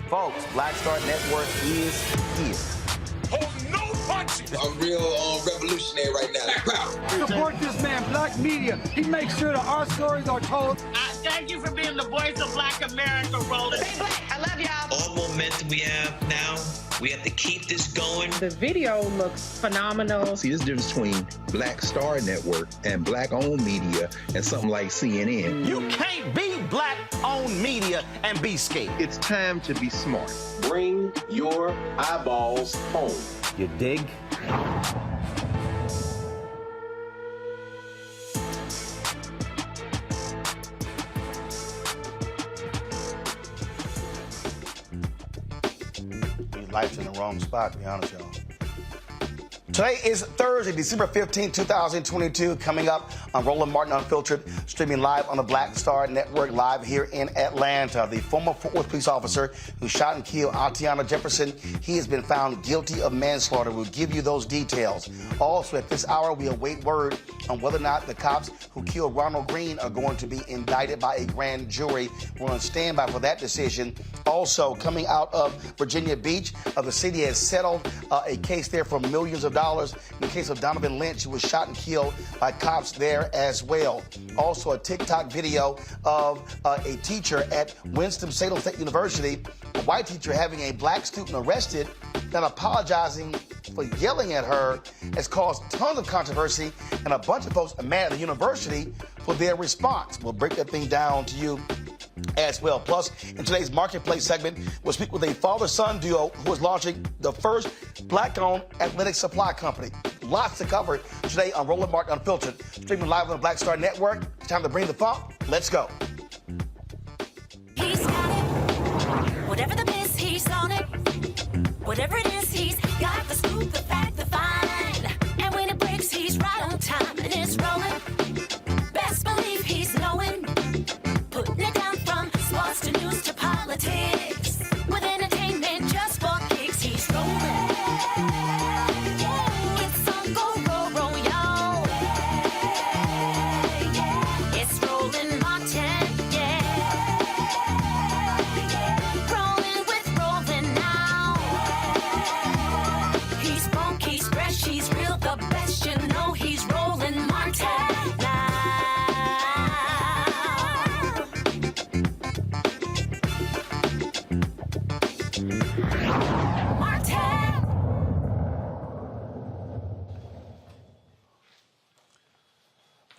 Folks, Black Star Network is here. Hold no punches! I'm real revolutionary right now. Support this man, Black Media. He makes sure that our stories are told. Thank you for being the voice of Black America, Roland. Stay black. I love y'all. All momentum we have now, we have to keep this going. The video looks phenomenal. See, this difference between Black Star Network and Black-owned media and something like CNN. You can't be Black-owned media and be scared. It's time to be smart. Bring your eyeballs home. You dig? Life's in the wrong spot, to be honest, y'all. Today is Thursday, December 15, 2022, coming up on Roland Martin Unfiltered, streaming live on the Black Star Network, live here in Atlanta. The former Fort Worth police officer who shot and killed Atatiana Jefferson, he has been found guilty of manslaughter. We'll give you those details. Also, at this hour, we await word on whether or not the cops who killed Ronald Greene are going to be indicted by a grand jury. We're on standby for that decision. Also, coming out of Virginia Beach, the city has settled a case there for millions of dollars in the case of Donovon Lynch, who was shot and killed by cops there as well. Also, a TikTok video of a teacher at Winston-Salem State University, a white teacher having a black student arrested, then apologizing for yelling at her, has caused tons of controversy, and a bunch of folks are mad at the university for their response. We'll break that thing down to you as well. Plus, in today's Marketplace segment, we'll speak with a father-son duo who is launching the first Black-owned athletic supply company. Lots to cover today on Roland Martin Unfiltered, streaming live on the Black Star Network. It's time to bring the funk. Let's go. He's got it. Whatever the miss, he's on it. Whatever it is, he's got the scoop, the fact, the find. And when it breaks, he's right on time and it's rolling. Best believe he's knowing. Putting it down from sports to news to politics. With entertainment just for kicks, he's rolling. It's on go, roll, y'all. It's Roland Martin, yeah. Rolling with Roland now. He's funky.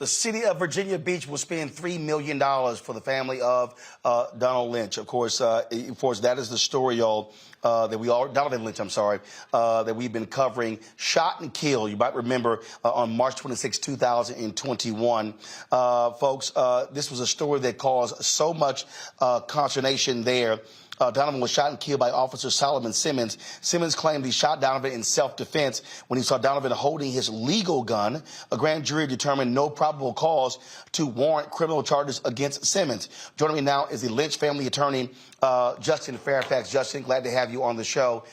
The city of Virginia Beach will spend $3 million for the family of Donald Lynch. Of course, that is the story, y'all, Donovan Lynch, that we've been covering. Shot and killed, you might remember, on March 26, 2021. Folks, this was a story that caused so much consternation there. Donovan was shot and killed by Officer Solomon Simmons. Simmons claimed he shot Donovan in self-defense when he saw Donovan holding his legal gun. A grand jury determined no probable cause to warrant criminal charges against Simmons. Joining me now is the Lynch family attorney, Justin Fairfax. Justin, glad to have you on the show.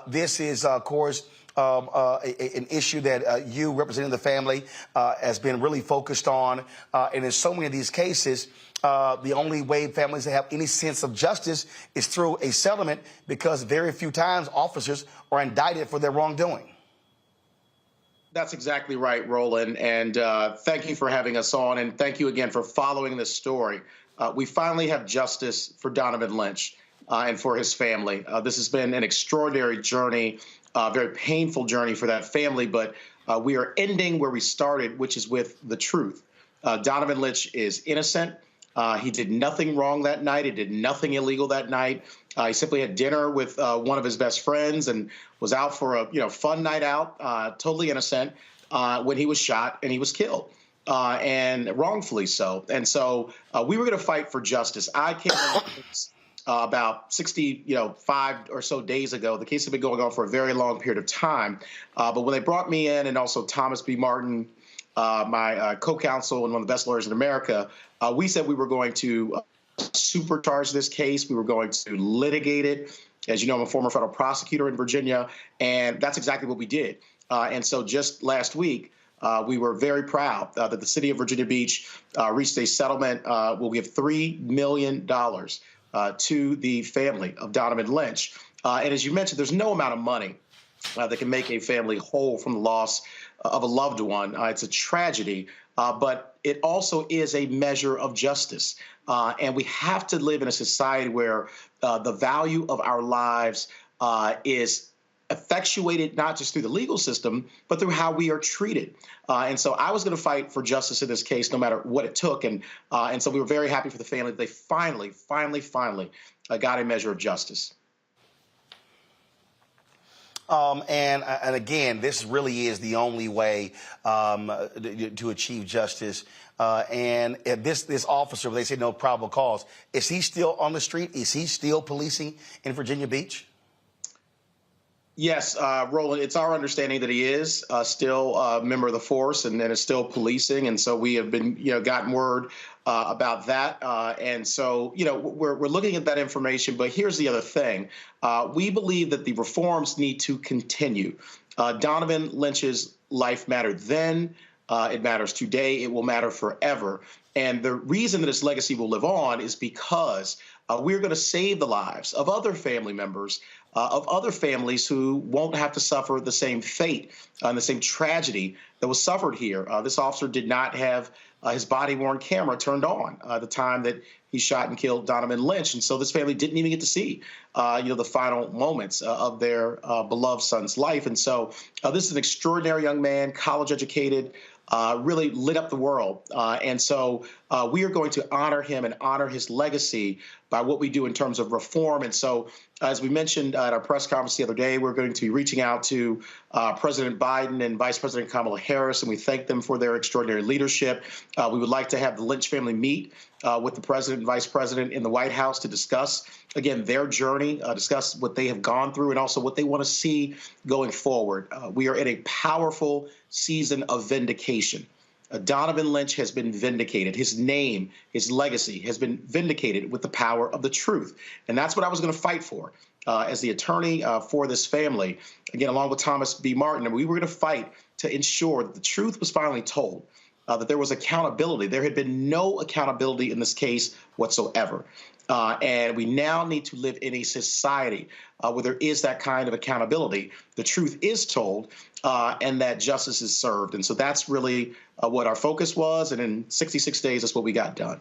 This is, of course, an issue that you, representing the family, has been really focused on. And in so many of these cases, the only way families have any sense of justice is through a settlement, because very few times officers are indicted for their wrongdoing. That's exactly right, Roland. And thank you for having us on. And thank you again for following this story. We finally have justice for Donovan Lynch and for his family. This has been an extraordinary journey, a very painful journey for that family. But we are ending where we started, which is with the truth. Donovan Lynch is innocent. He did nothing wrong that night. He did nothing illegal that night. He simply had dinner with one of his best friends and was out for a fun night out, totally innocent, when he was shot and he was killed, and wrongfully so. And so we were going to fight for justice. I came about 65 or so days ago. The case had been going on for a very long period of time. But when they brought me in, and also Thomas B. Martin, my co-counsel and one of the best lawyers in America, we said we were going to supercharge this case. We were going to litigate it. As you know, I'm a former federal prosecutor in Virginia, and that's exactly what we did. And so just last week, we were very proud that the city of Virginia Beach reached a settlement. We'll give $3 million to the family of Donovan Lynch. And as you mentioned, there's no amount of money that can make a family whole from the loss of a loved one. It's a tragedy, but it also is a measure of justice. And we have to live in a society where the value of our lives is effectuated not just through the legal system, but through how we are treated. And so I was going to fight for justice in this case, no matter what it took. And so we were very happy for the family that they finally got a measure of justice. And again, this really is the only way to achieve justice. And this officer, they say no probable cause, is he still on the street? Is he still policing in Virginia Beach? Yes, Roland, it's our understanding that he is still a member of the force and is still policing. And so we have been, gotten word about that. And so, we're looking at that information. But here's the other thing. We believe that the reforms need to continue. Donovan Lynch's life mattered then. It matters today. It will matter forever. And the reason that his legacy will live on is because we're going to save the lives of other family members, of other families who won't have to suffer the same fate and the same tragedy that was suffered here. This officer did not have his body-worn camera turned on at the time that he shot and killed Donovan Lynch. And so this family didn't even get to see, the final moments of their beloved son's life. And so this is an extraordinary young man, college-educated, really lit up the world. And so we are going to honor him and honor his legacy by what we do in terms of reform. And so, as we mentioned at our press conference the other day, we're going to be reaching out to President Biden and Vice President Kamala Harris, and we thank them for their extraordinary leadership. We would like to have the Lynch family meet with the president and vice president in the White House to discuss, again, their journey, discuss what they have gone through and also what they want to see going forward. We are in a powerful season of vindication. Donovan Lynch has been vindicated. His name, his legacy has been vindicated with the power of the truth. And that's what I was going to fight for as the attorney for this family, again, along with Thomas B. Martin. And we were going to fight to ensure that the truth was finally told, that there was accountability. There had been no accountability in this case whatsoever. And we now need to live in a society where there is that kind of accountability. The truth is told and that justice is served. And so that's really what our focus was. And in 66 days, that's what we got done.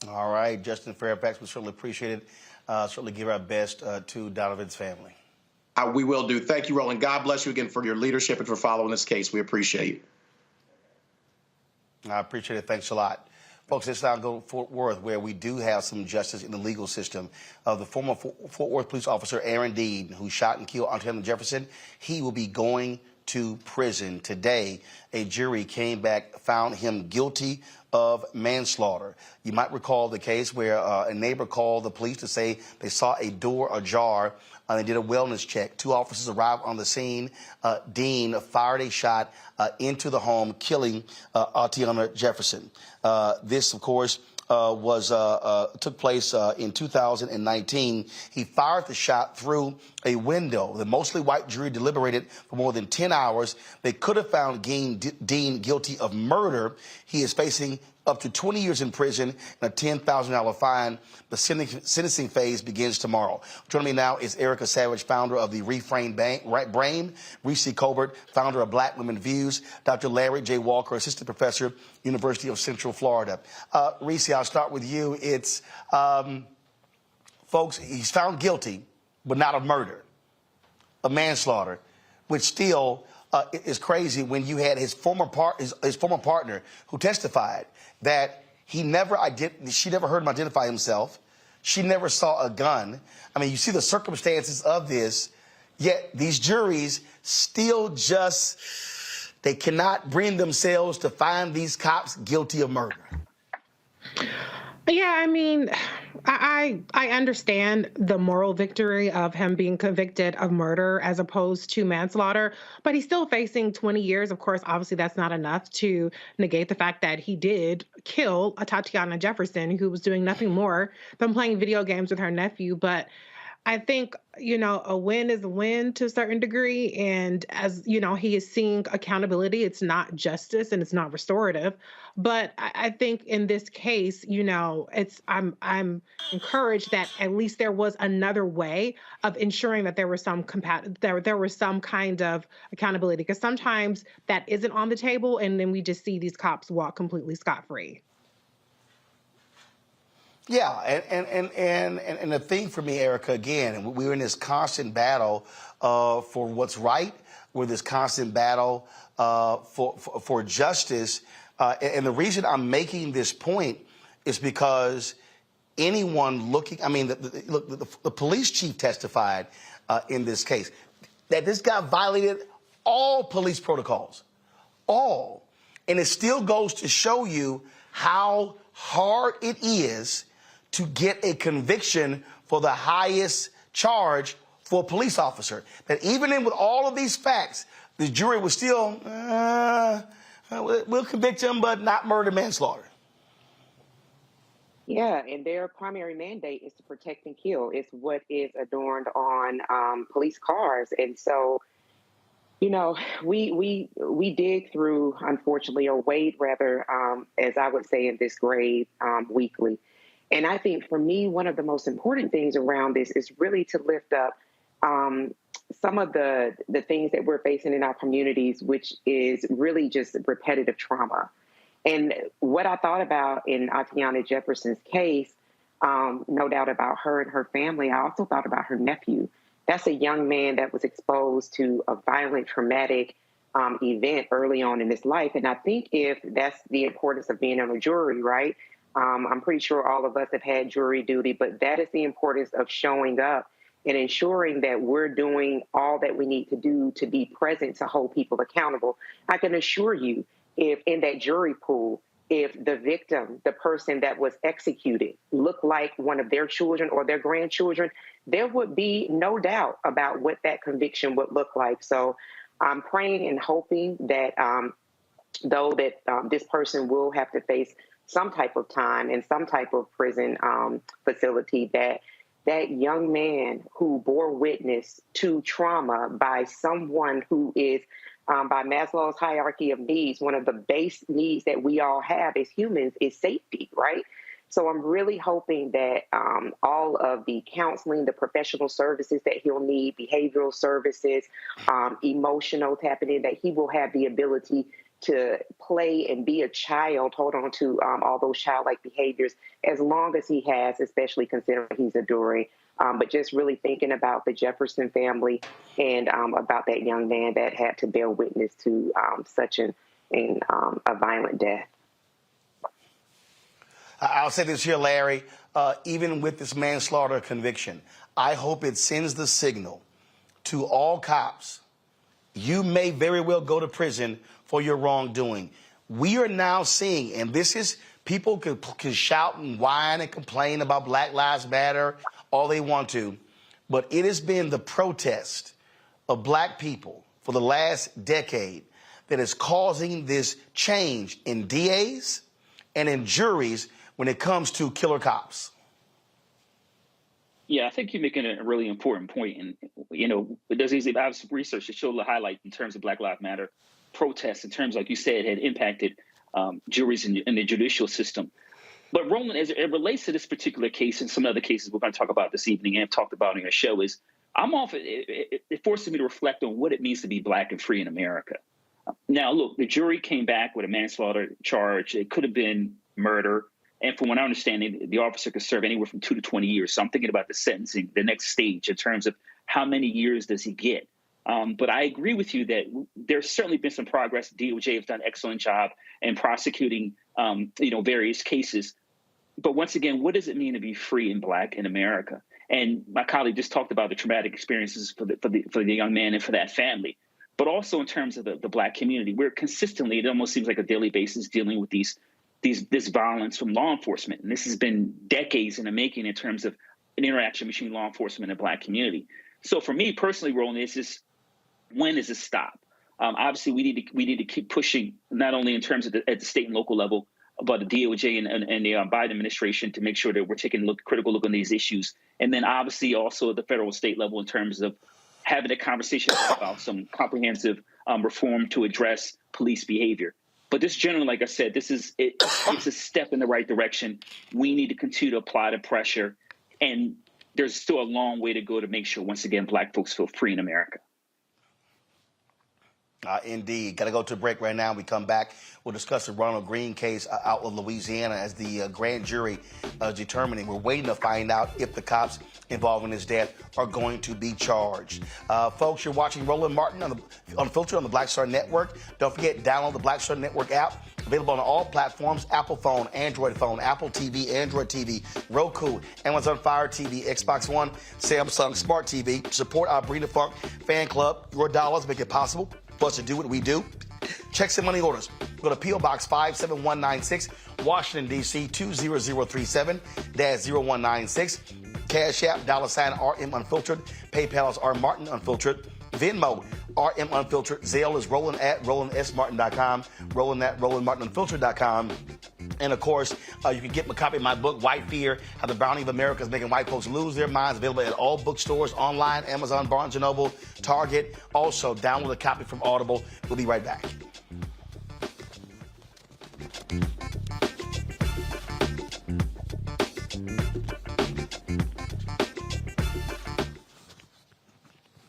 All right. Justin Fairfax, we certainly appreciate it. Certainly give our best to Donovan's family. We will do. Thank you, Roland. God bless you again for your leadership and for following this case. We appreciate it. I appreciate it. Thanks a lot. Folks, let's now go to Fort Worth, where we do have some justice in the legal system. The former Fort Worth police officer, Aaron Dean, who shot and killed Atatiana Jefferson, he will be going to prison today. A jury came back, found him guilty of manslaughter. You might recall the case where a neighbor called the police to say they saw a door ajar. They did a wellness check. 2 officers arrived on the scene. Dean fired a shot into the home, killing Atatiana Jefferson. This, of course, took place in 2019. He fired the shot through a window. The mostly white jury deliberated for more than 10 hours. They could have found Dean guilty of murder. He is facing up to 20 years in prison and a $10,000 fine. The sentencing phase begins tomorrow. Joining me now is Erica Savage, founder of the Reframed Brain, Reese Colbert, founder of Black Women Views, Dr. Larry J. Walker, assistant professor, University of Central Florida. Reese, I'll start with you. It's, folks, he's found guilty, but not of murder, of manslaughter, which still is crazy when you had his former partner who testified that she never heard him identify himself. She never saw a gun. I mean, you see the circumstances of this, yet these juries still they cannot bring themselves to find these cops guilty of murder. Yeah, I mean, I understand the moral victory of him being convicted of murder as opposed to manslaughter, but he's still facing 20 years. Of course, obviously that's not enough to negate the fact that he did kill Atatiana Jefferson, who was doing nothing more than playing video games with her nephew. But I think, a win is a win to a certain degree. And as, he is seeing accountability. It's not justice and it's not restorative. But I think in this case, I'm encouraged that at least there was another way of ensuring that there was some there was some kind of accountability, because sometimes that isn't on the table. And then we just see these cops walk completely scot-free. Yeah, and the thing for me, Erica, again, we're in this constant battle for what's right. We're in this constant battle for justice. And the reason I'm making this point is because anyone looking, I mean, the police chief testified in this case that this guy violated all police protocols, all. And it still goes to show you how hard it is to get a conviction for the highest charge for a police officer. That even with all of these facts, the jury was still, we'll convict him, but not murder, manslaughter. Yeah, and their primary mandate is to protect and kill. It's what is adorned on police cars. And so, we dig through, unfortunately, or wade rather, as I would say in this grade, weekly. And I think for me, one of the most important things around this is really to lift up some of the things that we're facing in our communities, which is really just repetitive trauma. And what I thought about in Atatiana Jefferson's case, no doubt about her and her family, I also thought about her nephew. That's a young man that was exposed to a violent, traumatic event early on in his life. And I think if that's the importance of being on a jury, right? I'm pretty sure all of us have had jury duty, but that is the importance of showing up and ensuring that we're doing all that we need to do to be present to hold people accountable. I can assure you, if in that jury pool, if the victim, the person that was executed, looked like one of their children or their grandchildren, there would be no doubt about what that conviction would look like. So I'm praying and hoping that this person will have to face some type of time in some type of prison facility, that young man who bore witness to trauma by someone who is, by Maslow's hierarchy of needs, one of the base needs that we all have as humans is safety, right? So I'm really hoping that all of the counseling, the professional services that he'll need, behavioral services, emotional tapping in, that he will have the ability to play and be a child, hold on to all those childlike behaviors as long as he has, especially considering he's adoring. But just really thinking about the Jefferson family and about that young man that had to bear witness to such a violent death. I'll say this here, Larry, even with this manslaughter conviction, I hope it sends the signal to all cops. You may very well go to prison for your wrongdoing. We are now seeing, and this is, people can shout and whine and complain about Black Lives Matter all they want to, but it has been the protest of black people for the last decade that is causing this change in DAs and in juries when it comes to killer cops. Yeah, I think you're making a really important point. And, you know, there's obviously research that showed the highlight in terms of Black Lives Matter protests, in terms, like you said, had impacted juries in the judicial system. But Roland, as it relates to this particular case and some other cases we're going to talk about this evening and have talked about in our show, is it forces me to reflect on what it means to be black and free in America. Now, look, the jury came back with a manslaughter charge. It could have been murder. And from what I understand, the officer could serve anywhere from 2 to 20 years. So I'm thinking about the sentencing, the next stage in terms of how many years does he get. But I agree with you that there's certainly been some progress. DOJ has done an excellent job in prosecuting, various cases. But once again, what does it mean to be free and black in America? And my colleague just talked about the traumatic experiences for the young man and for that family. But also in terms of the black community, we're consistently, it almost seems like a daily basis, dealing with this violence from law enforcement. And this has been decades in the making in terms of an interaction between law enforcement and the black community. So for me personally, Roland, it's just, when does it stop? Obviously, we need to keep pushing, not only in terms of at the state and local level, but the DOJ and the Biden administration, to make sure that we're taking a critical look on these issues. And then obviously also at the federal state level in terms of having a conversation about some comprehensive reform to address police behavior. But this generally, like I said, it's a step in the right direction. We need to continue to apply the pressure. And there's still a long way to go to make sure, once again, black folks feel free in America. Indeed. Got to go to a break right now. We come back. We'll discuss the Ronald Greene case out of Louisiana as the grand jury is determining. We're waiting to find out if the cops involved in his death are going to be charged. Folks, you're watching Roland Martin on Unfiltered on the Black Star Network. Don't forget, download the Black Star Network app. Available on all platforms: Apple phone, Android phone, Apple TV, Android TV, Roku, Amazon Fire TV, Xbox One, Samsung Smart TV. Support our Brina Funk fan club. Your dollars make it possible for us to do what we do. Checks and money orders. Go to P.O. Box 57196, Washington, D.C. 20037-0196. Cash App, $RM Unfiltered. PayPal is R Martin Unfiltered. Venmo, RM Unfiltered. Zelle is Roland at RolandSMartin.com. Roland at RolandMartinUnfiltered.com. And of course, you can get a copy of my book, White Fear: How the Browning of America is Making White Folks Lose Their Minds. Available at all bookstores, online, Amazon, Barnes & Noble, Target. Also, download a copy from Audible. We'll be right back.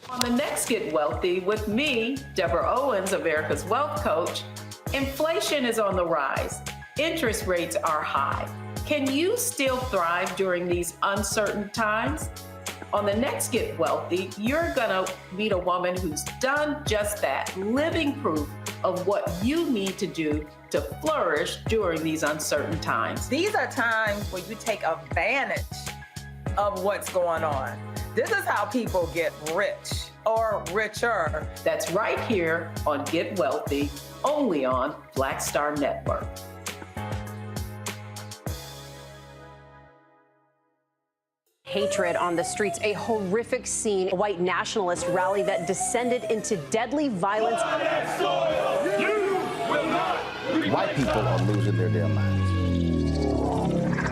On the next Get Wealthy with me, Deborah Owens, America's Wealth Coach, inflation is on the rise. Interest rates are high. Can you still thrive during these uncertain times? On the next Get Wealthy, you're gonna meet a woman who's done just that, living proof of what you need to do to flourish during these uncertain times. These are times where you take advantage of what's going on. This is how people get rich or richer. That's right here on Get Wealthy, only on Black Star Network. Hatred on the streets, a horrific scene, a white nationalist rally that descended into deadly violence. White people are losing their damn minds.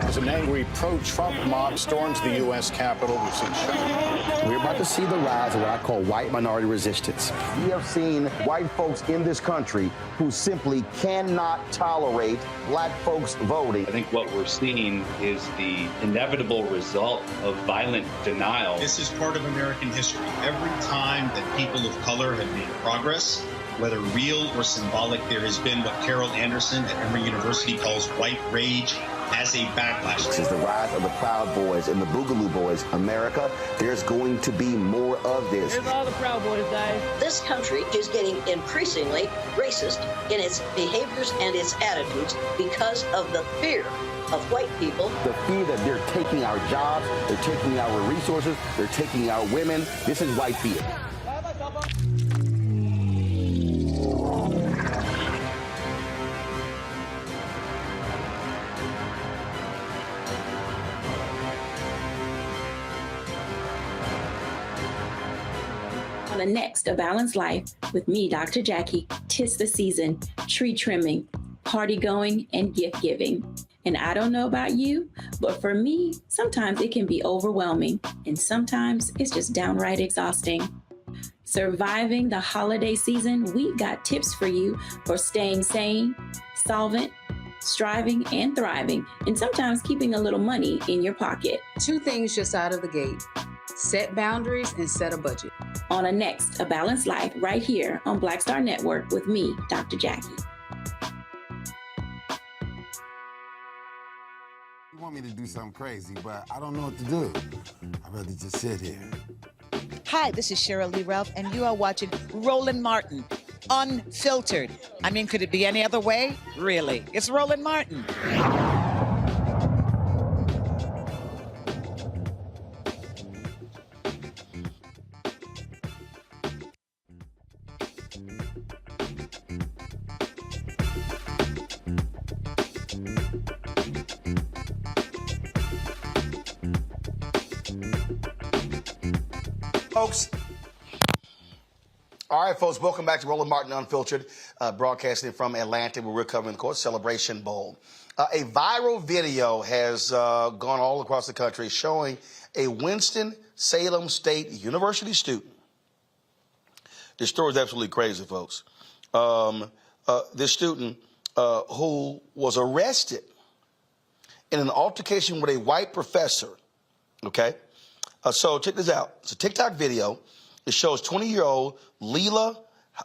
As an angry pro-Trump mob storms the U.S. Capitol, we've seen shooting. We're about to see the rise of what I call white minority resistance. We have seen white folks in this country who simply cannot tolerate black folks voting. I think what we're seeing is the inevitable result of violent denial. This is part of American history. Every time that people of color have made progress, whether real or symbolic, there has been what Carol Anderson at Emory University calls white rage as a backlash. This is the rise of the Proud Boys and the Boogaloo Boys. America, there's going to be more of this. Here's all the Proud Boys, guys. This country is getting increasingly racist in its behaviors and its attitudes because of the fear of white people. The fear that they're taking our jobs, they're taking our resources, they're taking our women. This is white fear. On the next A Balanced Life with me, Dr. Jackie, 'tis the season, tree trimming, party going, and gift giving. And I don't know about you, but for me, sometimes it can be overwhelming, and sometimes it's just downright exhausting. Surviving the holiday season, we've got tips for you for staying sane, solvent, striving, and thriving, and sometimes keeping a little money in your pocket. 2 things just out of the gate. Set boundaries and set a budget. On a next A Balanced Life right here on Black Star Network with me, Dr. Jackie. You want me to do something crazy, but I don't know what to do. I'd rather just sit here. Hi, this is Cheryl Lee Ralph, and you are watching Roland Martin, Unfiltered. I mean, could it be any other way? Really? It's Roland Martin. Folks. All right, folks, welcome back to Roland Martin Unfiltered, broadcasting from Atlanta, where we're covering the course Celebration Bowl. A viral video has gone all across the country showing a Winston-Salem State University student. This story is absolutely crazy, folks. This student who was arrested in an altercation with a white professor, okay? So check this out. It's a TikTok video. It shows 20-year-old Leila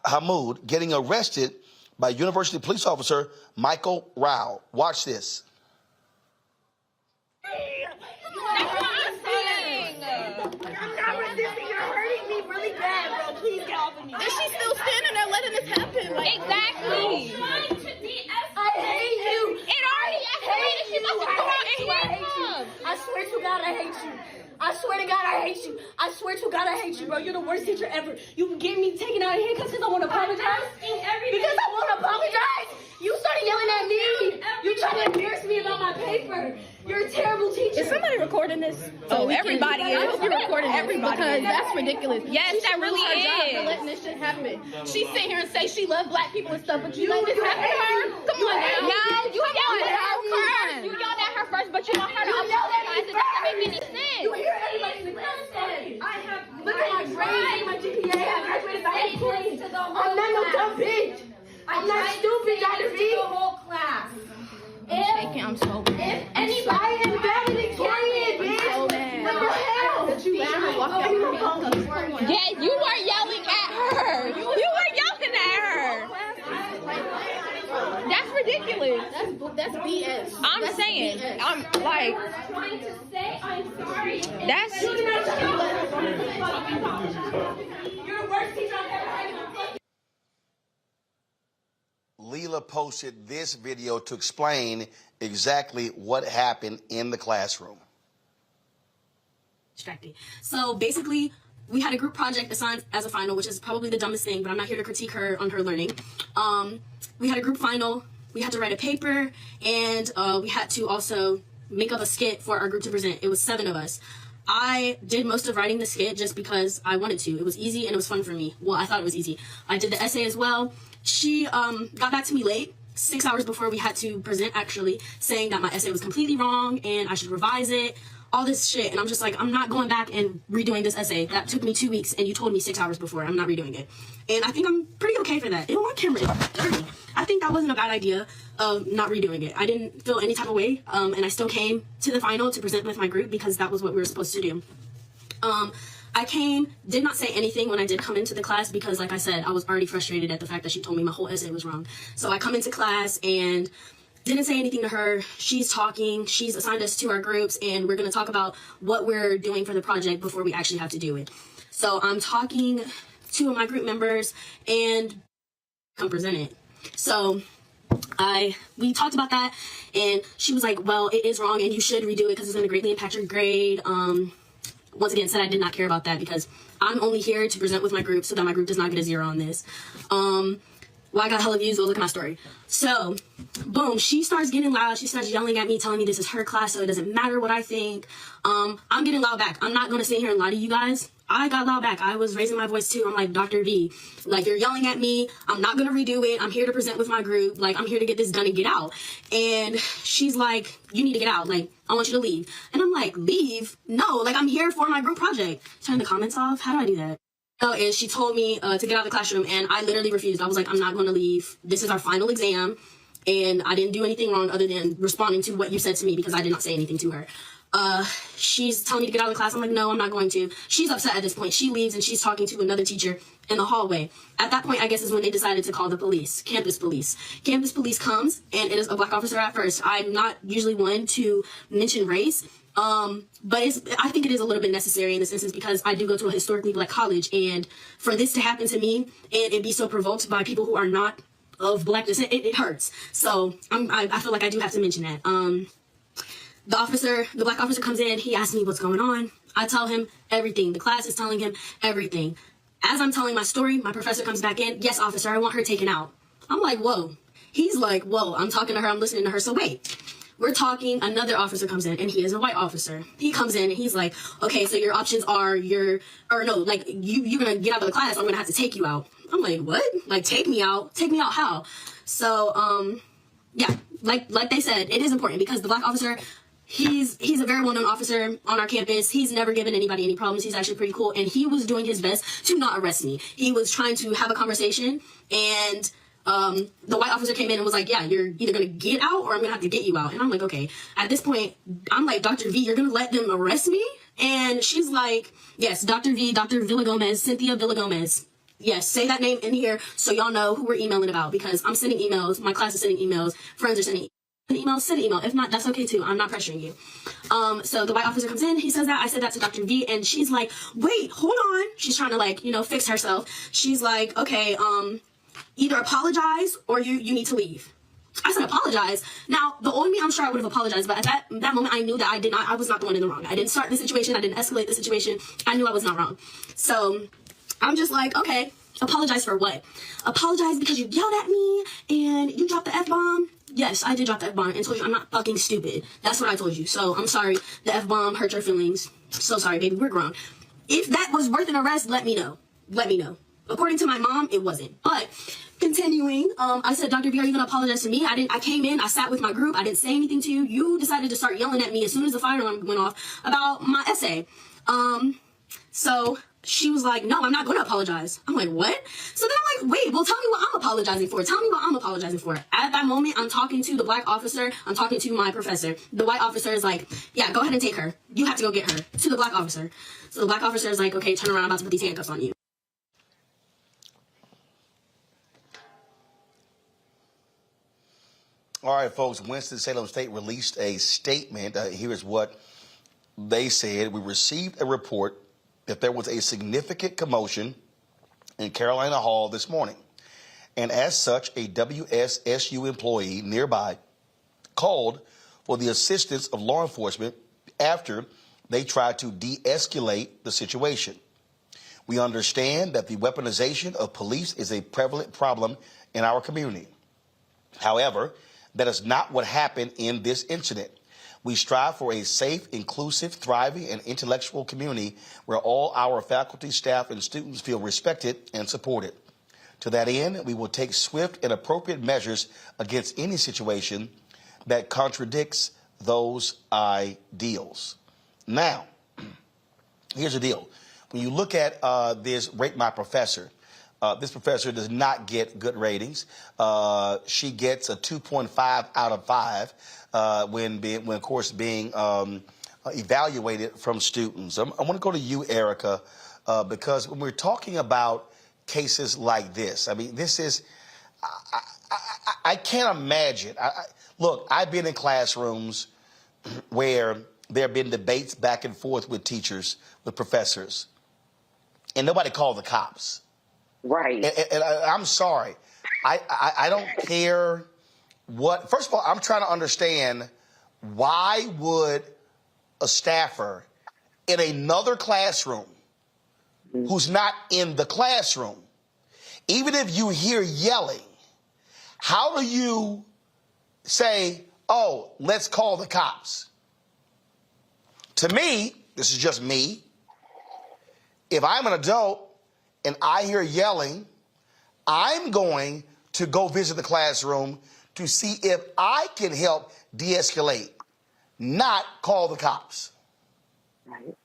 Hamoud getting arrested by University police officer Michael Rao. Watch this. That's what I'm saying. I'm not resisting. You're hurting me really bad, bro. Please get off of me. And she's still standing there letting this happen. Like, exactly. I hate you. It already escalated. She's about to come out and hit him. I swear to God, I hate you. I swear to God, I hate you. I swear to God, I hate you, bro. You're the worst teacher ever. You can get me taken out of here because I want to apologize. Because I want to apologize. You started yelling at me. You tried to embarrass me about my paper. You're a terrible teacher. Is somebody recording this? Oh, everybody is. I hope you're recording Everybody. because that's ridiculous. Yes, that really is. is. For letting this shit happen. She's sitting here and say she loves black people and stuff, but you let this happen to her? Come on now. No, you yelled at her first. You yelled at her first, but you want her to apologize. It doesn't make any sense. You hear everybody in the class say, I have look at my grades, my GPA, I graduated by 8 points. I'm not no dumb bitch. I'm not stupid, Dr. V. The whole class. I'm so mad. If anybody, I am better than Kanye, bitch. So mad. What the hell? That you let her walk out with me. Yeah, you were yelling at her. You were yelling at her. That's ridiculous. That's BS. I'm saying. BS. I'm like. Trying to say I'm sorry. That's. You're the worst teacher I've ever had in my fucking. Leila posted this video to explain exactly what happened in the classroom. Distracting. So basically, we had a group project assigned as a final, which is probably the dumbest thing, but I'm not here to critique her on her learning. We had a group final. We had to write a paper, and we had to also make up a skit for our group to present. It was 7 of us. I did most of writing the skit just because I wanted to. It was easy and it was fun for me. Well, I thought it was easy. I did the essay as well. She got back to me late, 6 hours before we had to present, actually, saying that my essay was completely wrong and I should revise it, all this shit. And I'm just like, I'm not going back and redoing this essay. That took me 2 weeks and you told me 6 hours before. I'm not redoing it. And I think I'm pretty okay for that. It on camera. I think that wasn't a bad idea of not redoing it. I didn't feel any type of way, and I still came to the final to present with my group because that was what we were supposed to do. I came, did not say anything when I did come into the class because, like I said, I was already frustrated at the fact that she told me my whole essay was wrong. So I come into class and didn't say anything to her. She's talking. She's assigned us to our groups, and we're going to talk about what we're doing for the project before we actually have to do it. So I'm talking to my group members, and come present it. So we talked about that, and she was like, well, it is wrong and you should redo it because it's going to greatly impact your grade. Once again, said I did not care about that because I'm only here to present with my group so that my group does not get a 0 on this. Well, I got hella views. Well, look at my story. So, boom, she starts getting loud. She starts yelling at me, telling me this is her class, so it doesn't matter what I think. I'm getting loud back. I'm not going to sit here and lie to you guys. I got loud back. I was raising my voice too. I'm like, Dr. V, like, you're yelling at me. I'm not going to redo it. I'm here to present with my group. Like, I'm here to get this done and get out. And she's like, you need to get out. Like, I want you to leave. And I'm like, leave? No, like, I'm here for my group project. Turn the comments off. How do I do that? Oh, and she told me to get out of the classroom, and I literally refused. I was like, I'm not going to leave. This is our final exam, and I didn't do anything wrong other than responding to what you said to me because I did not say anything to her. She's telling me to get out of the class. I'm like, no, I'm not going to. She's upset at this point. She leaves, and she's talking to another teacher in the hallway. At that point, I guess, is when they decided to call the police, campus police. Campus police comes, and it is a black officer at first. I'm not usually one to mention race. But I think it is a little bit necessary in this instance because I do go to a historically black college, and for this to happen to me and be so provoked by people who are not of black descent, it hurts. So I feel like I do have to mention that. The black officer comes in, he asks me what's going on. I tell him everything. The class is telling him everything. As I'm telling my story, my professor comes back in. Yes, officer, I want her taken out. I'm like, whoa. He's like, whoa, I'm talking to her, I'm listening to her, so wait. We're talking, another officer comes in, and he is a white officer. He comes in, and he's like, okay, so your options are you're gonna get out of the class, or I'm gonna have to take you out. I'm like, what? Like, take me out? Take me out how? So, yeah, like they said, it is important because the black officer, he's a very well-known officer on our campus. He's never given anybody any problems. He's actually pretty cool, and he was doing his best to not arrest me. He was trying to have a conversation, and the white officer came in and was like, yeah, you're either going to get out or I'm going to have to get you out. And I'm like, okay. At this point, I'm like, Dr. V, you're going to let them arrest me? And she's like, yes, Dr. V, Dr. Villagomez, Cynthia Villagomez. Yes, say that name in here so y'all know who we're emailing about because I'm sending emails. My class is sending emails. Friends are sending emails. Send an email. If not, that's okay too. I'm not pressuring you. So the white officer comes in. He says that. I said that to Dr. V, and she's like, wait, hold on. She's trying to fix herself. She's like, okay, either apologize or you need to leave. I said apologize. Now, the old me, I'm sure I would have apologized, but at that moment, I knew that I was not the one in the wrong. I didn't start the situation. I didn't escalate the situation. I knew I was not wrong. So I'm just like, okay, apologize for what? Apologize because you yelled at me and you dropped the F-bomb? Yes, I did drop the F-bomb and told you I'm not fucking stupid. That's what I told you. So I'm sorry the F-bomb hurt your feelings. So sorry, baby. We're grown. If that was worth an arrest, let me know. Let me know. According to my mom, it wasn't. But continuing, I said, Dr. B, are you going to apologize to me? I came in, I sat with my group, I didn't say anything to you. You decided to start yelling at me as soon as the fire alarm went off about my essay. So she was like, no, I'm not going to apologize. I'm like, what? So then I'm like, wait, well, tell me what I'm apologizing for. Tell me what I'm apologizing for. At that moment, I'm talking to the black officer. I'm talking to my professor. The white officer is like, yeah, go ahead and take her. You have to go get her. To the black officer. So the black officer is like, okay, turn around. I'm about to put these handcuffs on you. All right, folks, Winston-Salem State released a statement. Here is what they said. We received a report that there was a significant commotion in Carolina Hall this morning. And as such, a WSSU employee nearby called for the assistance of law enforcement after they tried to de-escalate the situation. We understand that the weaponization of police is a prevalent problem in our community. However, that is not what happened in this incident. We strive for a safe, inclusive, thriving, and intellectual community where all our faculty, staff, and students feel respected and supported. To that end, we will take swift and appropriate measures against any situation that contradicts those ideals. Now, here's the deal. When you look at this Rate My Professor, this professor does not get good ratings. She gets a 2.5 out of 5 when of course, being evaluated from students. I want to go to you, Erica, because when we're talking about cases like this, I mean, this is, I can't imagine. Look, I've been in classrooms where there have been debates back and forth with teachers, with professors, and nobody called the cops. Right. And I'm sorry. I don't care what. First of all, I'm trying to understand, why would a staffer in another classroom who's not in the classroom, even if you hear yelling, how do you say, oh, let's call the cops? To me, this is just me, if I'm an adult and I hear yelling, I'm going to go visit the classroom to see if I can help de-escalate, not call the cops. Right.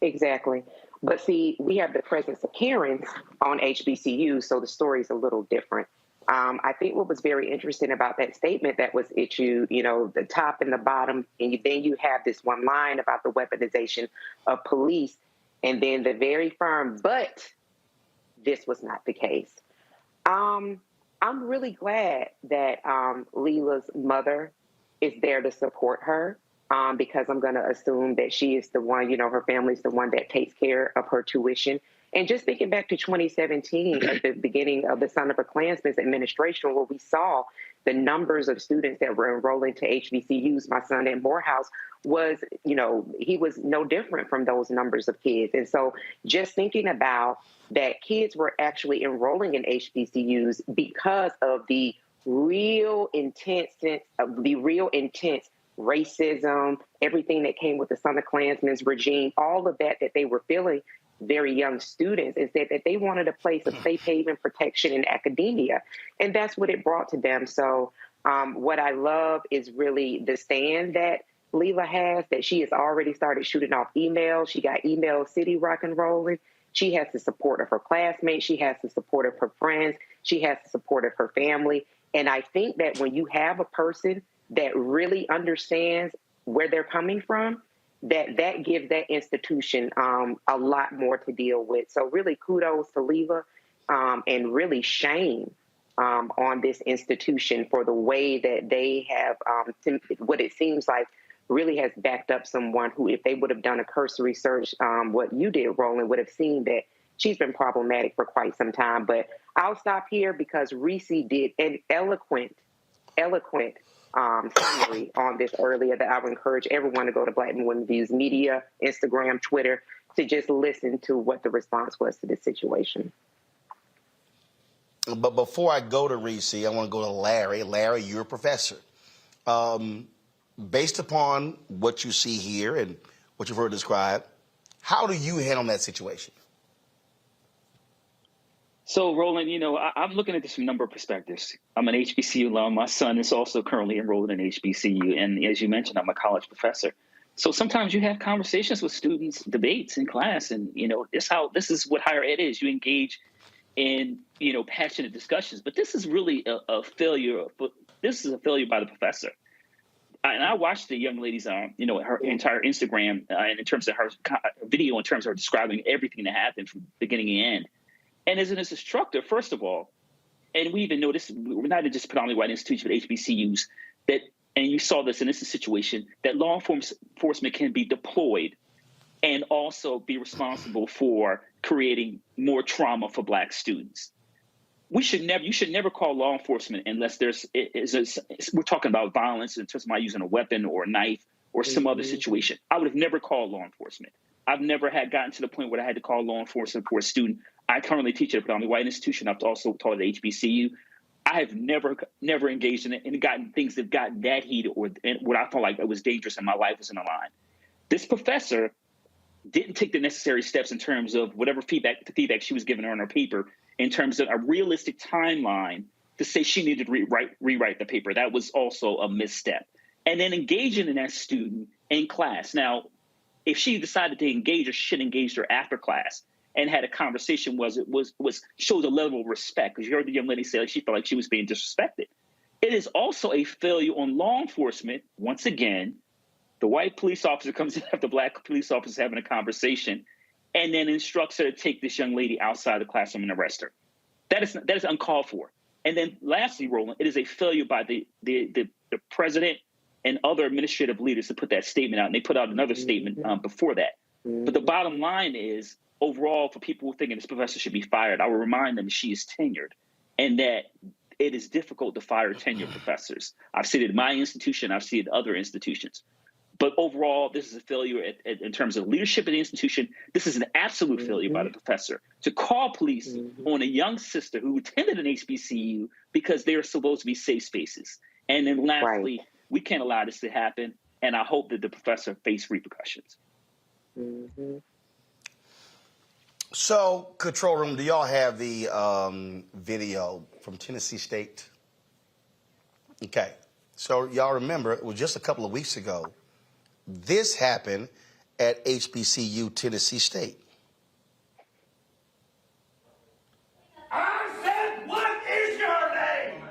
Exactly. But see, we have the presence of parents on HBCU, so the story's a little different. I think what was very interesting about that statement that was issued, you know, the top and the bottom, and then you have this one line about the weaponization of police, and then the very firm, but this was not the case. I'm really glad that Leila's mother is there to support her, because I'm going to assume that she is the one, you know, her family's the one that takes care of her tuition. And just thinking back to 2017, at the beginning of the Son of a Klansman's administration, where we saw the numbers of students that were enrolling to HBCUs, my son at Morehouse was, you know, he was no different from those numbers of kids. And so just thinking about that, kids were actually enrolling in HBCUs because of the real intense racism, everything that came with the Son of Klansman's regime, all of that they were feeling, very young students, is that they wanted a place of safe haven, protection, in academia. And that's what it brought to them. So what I love is really the stand that Leila has, that she has already started shooting off emails. She got email city rock and rolling. She has the support of her classmates. She has the support of her friends. She has the support of her family. And I think that when you have a person that really understands where they're coming from, that gives that institution a lot more to deal with. So really kudos to Leila, and really shame on this institution for the way that they have, what it seems like, really has backed up someone who, if they would have done a cursory search, what you did, Roland, would have seen that she's been problematic for quite some time. But I'll stop here because Reese did an eloquent summary on this earlier, that I would encourage everyone to go to Black Women Views Media, Instagram, Twitter, to just listen to what the response was to this situation. But before I go to Reese, I want to go to Larry. Larry, you're a professor. Based upon what you see here and what you've heard described, how do you handle that situation? So, Roland, you know, I'm looking at this from a number of perspectives. I'm an HBCU alum. My son is also currently enrolled in HBCU. And as you mentioned, I'm a college professor. So sometimes you have conversations with students, debates in class. And, you know, this is what higher ed is. You engage in, you know, passionate discussions. But this is really a failure. This is a failure by the professor. And I watched the young lady's, you know, her entire Instagram, and in terms of her video, in terms of her describing everything that happened from beginning to end. And as an instructor, first of all, and we even know this, we're not just predominantly white institutions, but HBCUs, that, and you saw this, and this is a situation, that law enforcement can be deployed and also be responsible for creating more trauma for Black students. You should never call law enforcement unless we're talking about violence in terms of my using a weapon or a knife or some other situation. I would have never called law enforcement. I've never gotten to the point where I had to call law enforcement for a student. I currently teach at a predominantly white institution. I've also taught at HBCU. I have never engaged in it and gotten things that have gotten that heated or what I felt like it was dangerous and my life was in the line. This professor didn't take the necessary steps in terms of whatever feedback she was giving her on her paper, in terms of a realistic timeline to say she needed to rewrite the paper. That was also a misstep. And then engaging in that student in class. Now, if she decided to engage her, she should have engaged her after class and had a conversation showed a level of respect, because you heard the young lady say she felt like she was being disrespected. It is also a failure on law enforcement, once again, The white police officer comes in after the black police officer having a conversation and then instructs her to take this young lady outside the classroom and arrest her. That is uncalled for. And then lastly, Roland, it is a failure by the president and other administrative leaders to put that statement out. And they put out another statement before that. But the bottom line is, overall, for people thinking this professor should be fired, I will remind them she is tenured and that it is difficult to fire tenured professors. I've seen it at my institution. I've seen it at other institutions. But overall, this is a failure in terms of leadership of the institution. This is an absolute failure by the professor to call police on a young sister who attended an HBCU because they are supposed to be safe spaces. And then lastly, we can't allow this to happen. And I hope that the professor face repercussions. So, control room, do y'all have the video from Tennessee State? Okay. So y'all remember, it was just a couple of weeks ago. This happened at HBCU Tennessee State. I said, what is your name?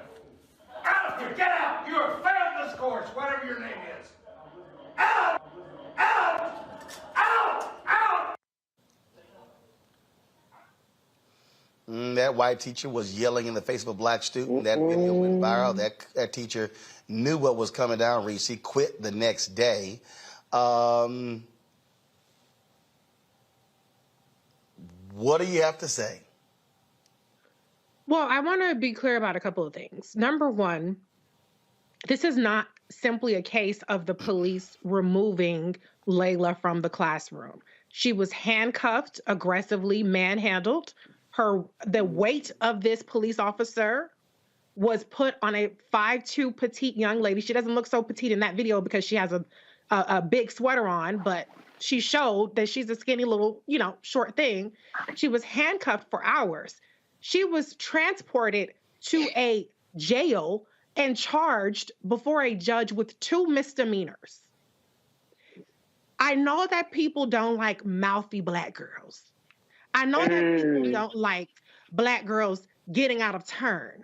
Out here, get out. You have failed this course, whatever your name is. Out! Out! Out! Out! That white teacher was yelling in the face of a black student. That video went viral. That teacher knew what was coming down, Reese. He quit the next day. What do you have to say? Well, I want to be clear about a couple of things. Number one, this is not simply a case of the police removing Layla from the classroom. She was handcuffed, aggressively manhandled. The weight of this police officer was put on a 5'2" petite young lady. She doesn't look so petite in that video because she has a big sweater on, but she showed that she's a skinny little, short thing. She was handcuffed for hours. She was transported to a jail and charged before a judge with 2 misdemeanors. I know that people don't like mouthy black girls. I know that people don't like black girls getting out of turn,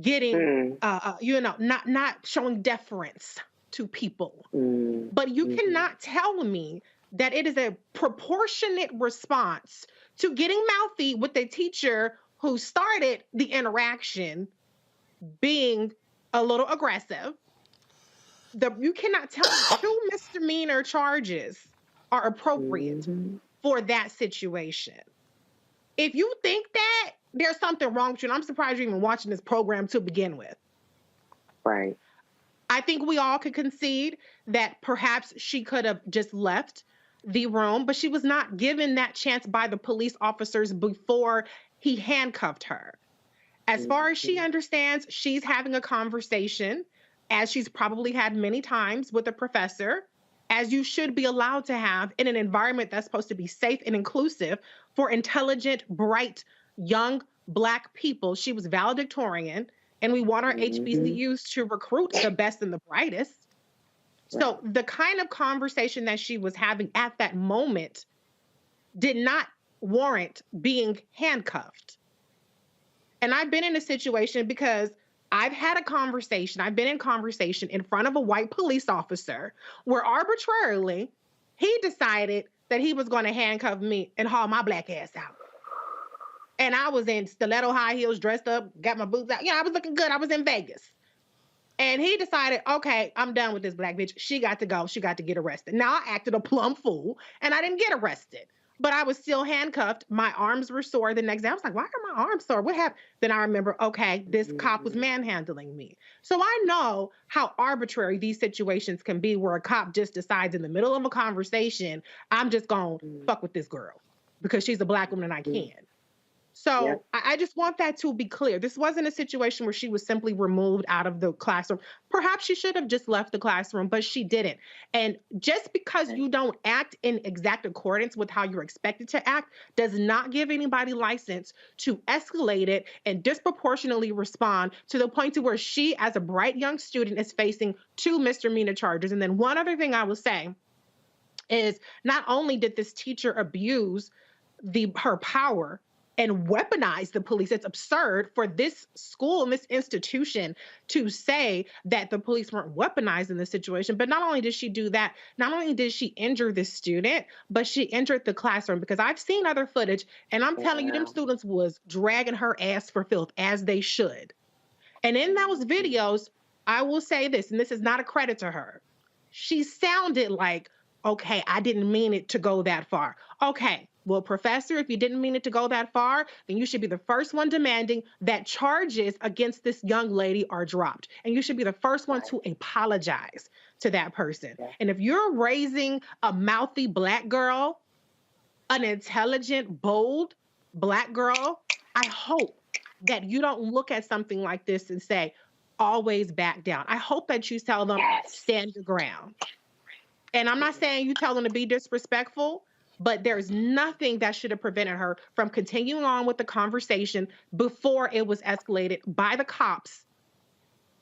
getting, not showing deference to people. But you cannot tell me that it is a proportionate response to getting mouthy with a teacher who started the interaction being a little aggressive. You cannot tell me 2 misdemeanor charges are appropriate for that situation. If you think that, there's something wrong with you, and I'm surprised you're even watching this program to begin with. Right. I think we all could concede that perhaps she could have just left the room, but she was not given that chance by the police officers before he handcuffed her. As far as she understands, she's having a conversation, as she's probably had many times with a professor, as you should be allowed to have in an environment that's supposed to be safe and inclusive for intelligent, bright, young Black people. She was valedictorian, and we want our HBCUs to recruit the best and the brightest. So the kind of conversation that she was having at that moment did not warrant being handcuffed. And I've been in a situation because I've had a conversation, I've been in conversation in front of a white police officer where arbitrarily he decided that he was going to handcuff me and haul my black ass out. And I was in stiletto high heels, dressed up, got my boots out. I was looking good. I was in Vegas. And he decided, okay, I'm done with this black bitch. She got to go. She got to get arrested. Now I acted a plumb fool and I didn't get arrested. But I was still handcuffed. My arms were sore the next day. I was like, why are my arms sore? What happened? Then I remember, okay, this cop was manhandling me. So I know how arbitrary these situations can be where a cop just decides in the middle of a conversation, I'm just going to fuck with this girl because she's a Black woman and I can. So I just want that to be clear. This wasn't a situation where she was simply removed out of the classroom. Perhaps she should have just left the classroom, but she didn't. And just because you don't act in exact accordance with how you're expected to act does not give anybody license to escalate it and disproportionately respond to the point to where she, as a bright young student, is facing 2 misdemeanor charges. And then one other thing I will say is not only did this teacher abuse her power and weaponize the police. It's absurd for this school and this institution to say that the police weren't weaponized in this situation. But not only did she do that, not only did she injure the student, but she injured the classroom, because I've seen other footage, and I'm telling you, them students was dragging her ass for filth, as they should. And in those videos, I will say this, and this is not a credit to her, she sounded like, okay, I didn't mean it to go that far. Okay, well, professor, if you didn't mean it to go that far, then you should be the first one demanding that charges against this young lady are dropped. And you should be the first one to apologize to that person. And if you're raising a mouthy Black girl, an intelligent, bold Black girl, I hope that you don't look at something like this and say, always back down. I hope that you tell them, stand your ground. And I'm not saying you tell them to be disrespectful, but there's nothing that should have prevented her from continuing on with the conversation before it was escalated by the cops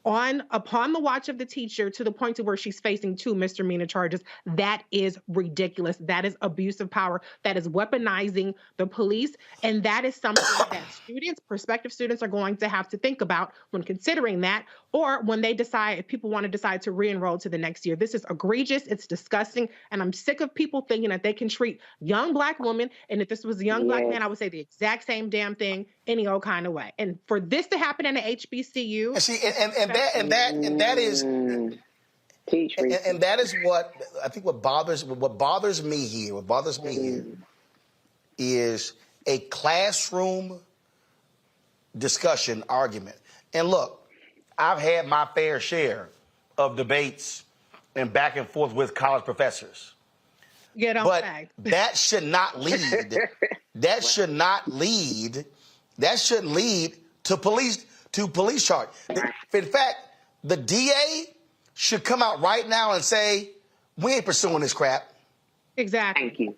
upon the watch of the teacher, to the point to where she's facing 2 misdemeanor charges. That is ridiculous. That is abuse of power. That is weaponizing the police. And that is something that students, prospective students, are going to have to think about when considering that, or when they decide, if people want to decide to re-enroll to the next year. This is egregious. It's disgusting. And I'm sick of people thinking that they can treat young Black women, and if this was a young Black man, I would say the exact same damn thing any old kind of way. And for this to happen in an HBCU, and see, and that is what I think. What bothers me here is a classroom discussion argument. And look, I've had my fair share of debates and back and forth with college professors. But that should not lead. That shouldn't lead to police charge. In fact, the DA should come out right now and say, we ain't pursuing this crap. Exactly. Thank you.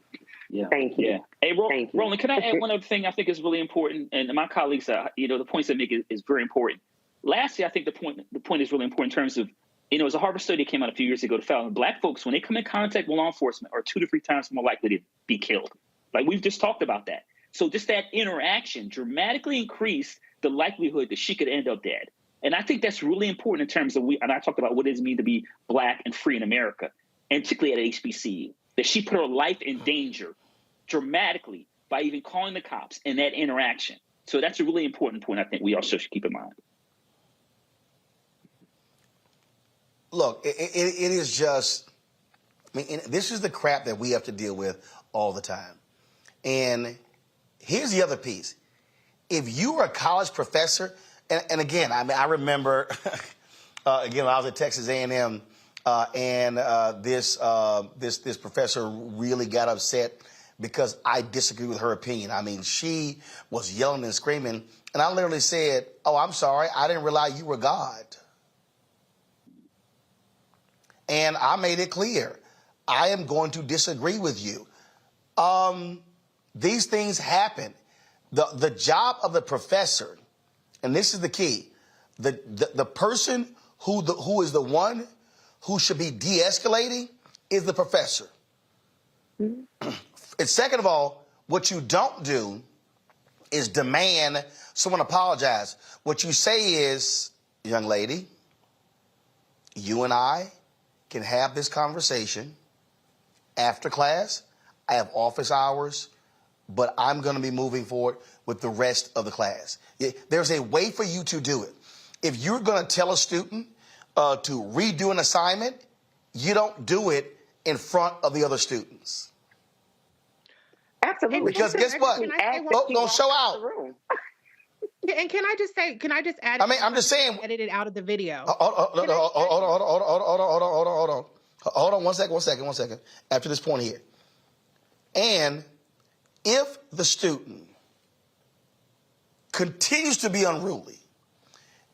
Yeah. Thank you. Yeah. Hey, Roland, can I add one other thing I think is really important? And my colleagues, the points they make is very important. Lastly, I think the point is really important in terms of, it was a Harvard study that came out a few years ago to found Black folks, when they come in contact with law enforcement, are 2 to 3 times more likely to be killed. Like, we've just talked about that. So just that interaction dramatically increased the likelihood that she could end up dead. And I think that's really important in terms of, and I talked about what does it mean to be Black and free in America, and particularly at HBCU, that she put her life in danger dramatically by even calling the cops in that interaction. So that's a really important point I think we also should keep in mind. Look, it is just, this is the crap that we have to deal with all the time. And here's the other piece. If you are a college professor, and again, I remember, again, I was at Texas A&M, and this professor really got upset because I disagreed with her opinion. I mean, she was yelling and screaming, and I literally said, oh, I'm sorry, I didn't realize you were God. And I made it clear, I am going to disagree with you. These things happen. The job of the professor, and this is the key, the person who is the one who should be de-escalating is the professor. And second of all, what you don't do is demand someone apologize. What you say is, young lady, you and I can have this conversation after class. I have office hours, but I'm going to be moving forward with the rest of the class. There's a way for you to do it. If you're going to tell a student to redo an assignment, you don't do it in front of the other students. Absolutely. Because guess what? Folks don't show out. And can I just add? I'm just saying. Edited out of the video. Hold on. One second. After this point here. And if the student continues to be unruly,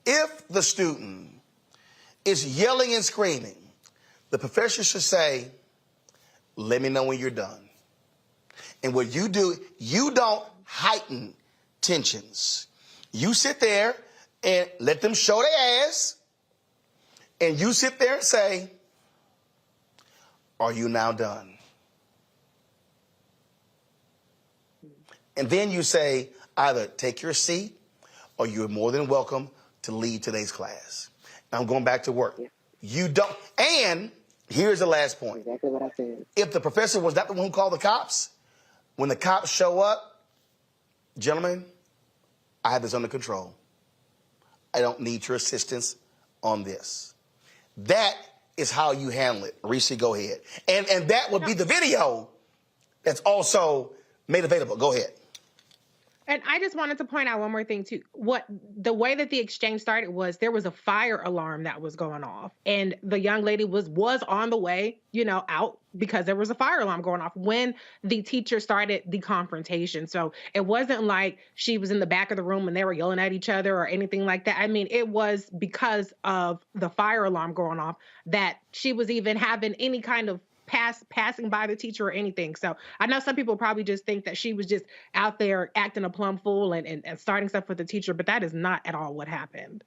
if the student is yelling and screaming, the professor should say, let me know when you're done. And what you do, you don't heighten tensions. You sit there and let them show their ass, and you sit there and say, are you now done? And then you say, Either take your seat or you're more than welcome to lead today's class. Now I'm going back to work. Yeah. You don't. And here's the last point. Exactly what I said. If the professor was not the one who called the cops, when the cops show up, gentlemen, I have this under control. I don't need your assistance on this. That is how you handle it. Reese, go ahead. And that would be the video that's also made available. Go ahead. And I just wanted to point out one more thing too. The way that the exchange started was there was a fire alarm that was going off, and the young lady was on the way, out because there was a fire alarm going off when the teacher started the confrontation. So it wasn't like she was in the back of the room and they were yelling at each other or anything like that. I mean, it was because of the fire alarm going off that she was even having any kind of passing by the teacher or anything. So I know some people probably just think that she was just out there acting a plum fool and starting stuff with the teacher, but that is not at all what happened.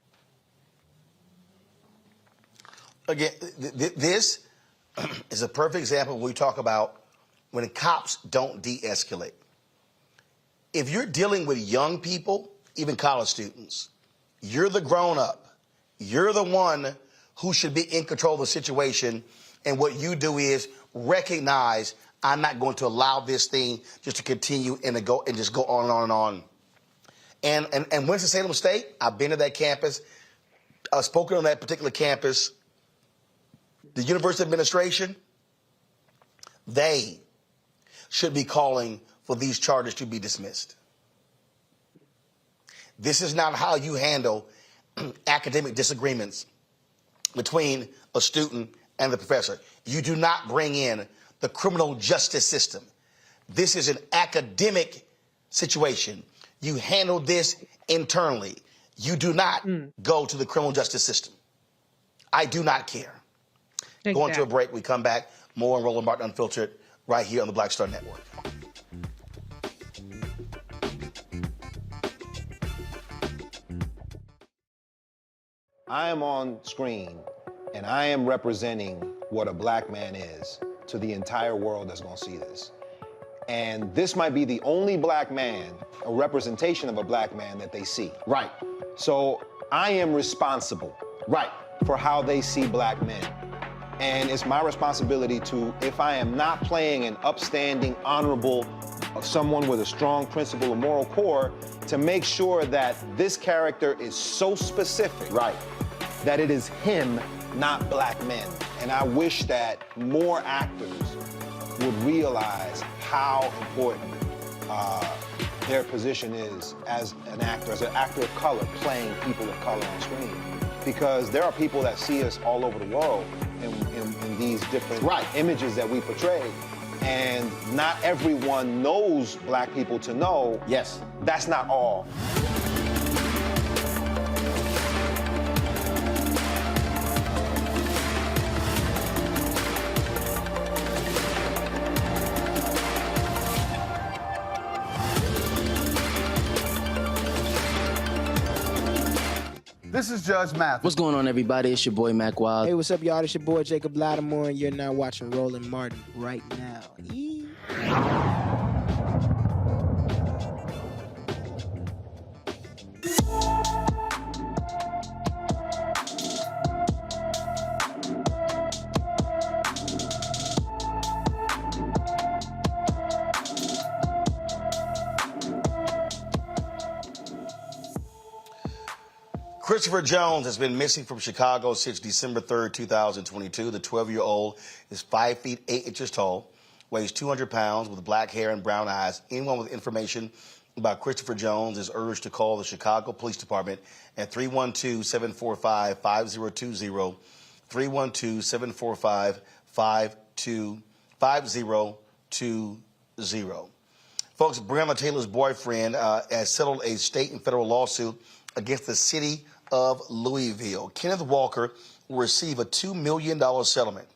Again, this is a perfect example when we talk about when cops don't de-escalate. If you're dealing with young people, even college students, you're the grown-up. You're the one who should be in control of the situation. And what you do is recognize, I'm not going to allow this thing just to continue and just go on and on and on. And Winston-Salem State, I've been to that campus. I've spoken on that particular campus. The university administration, they should be calling for these charges to be dismissed. This is not how you handle academic disagreements between a student and the professor. You do not bring in the criminal justice system. This is an academic situation. You handle this internally. You do not go to the criminal justice system. I do not care. Exactly. Going to a break. We come back. More on Roland Martin Unfiltered right here on the Black Star Network. I am on screen, and I am representing what a black man is to the entire world that's gonna see this. And this might be the only black man, a representation of a black man that they see. Right. So I am responsible. Right. For how they see black men. And it's my responsibility to, if I am not playing an upstanding, honorable, someone with a strong principle and moral core, to make sure that this character is so specific. Right. That it is him, not black men. And I wish that more actors would realize how important their position is as an actor of color, playing people of color on screen. Because there are people that see us all over the world in these different images that we portray. And not everyone knows black people to know. Yes. That's not all. This is Judge Mathis. What's going on, everybody? It's your boy, Mac Wild. Hey, what's up, y'all? It's your boy, Jacob Lattimore, and you're now watching Roland Martin right now. Christopher Jones has been missing from Chicago since December 3rd, 2022. The 12-year-old is 5 feet 8 inches tall, weighs 200 pounds, with black hair and brown eyes. Anyone with information about Christopher Jones is urged to call the Chicago Police Department at 312-745-5020, 312-745-5020. Folks, Breonna Taylor's boyfriend has settled a state and federal lawsuit against the city of Louisville. Kenneth Walker will receive a $2 million settlement.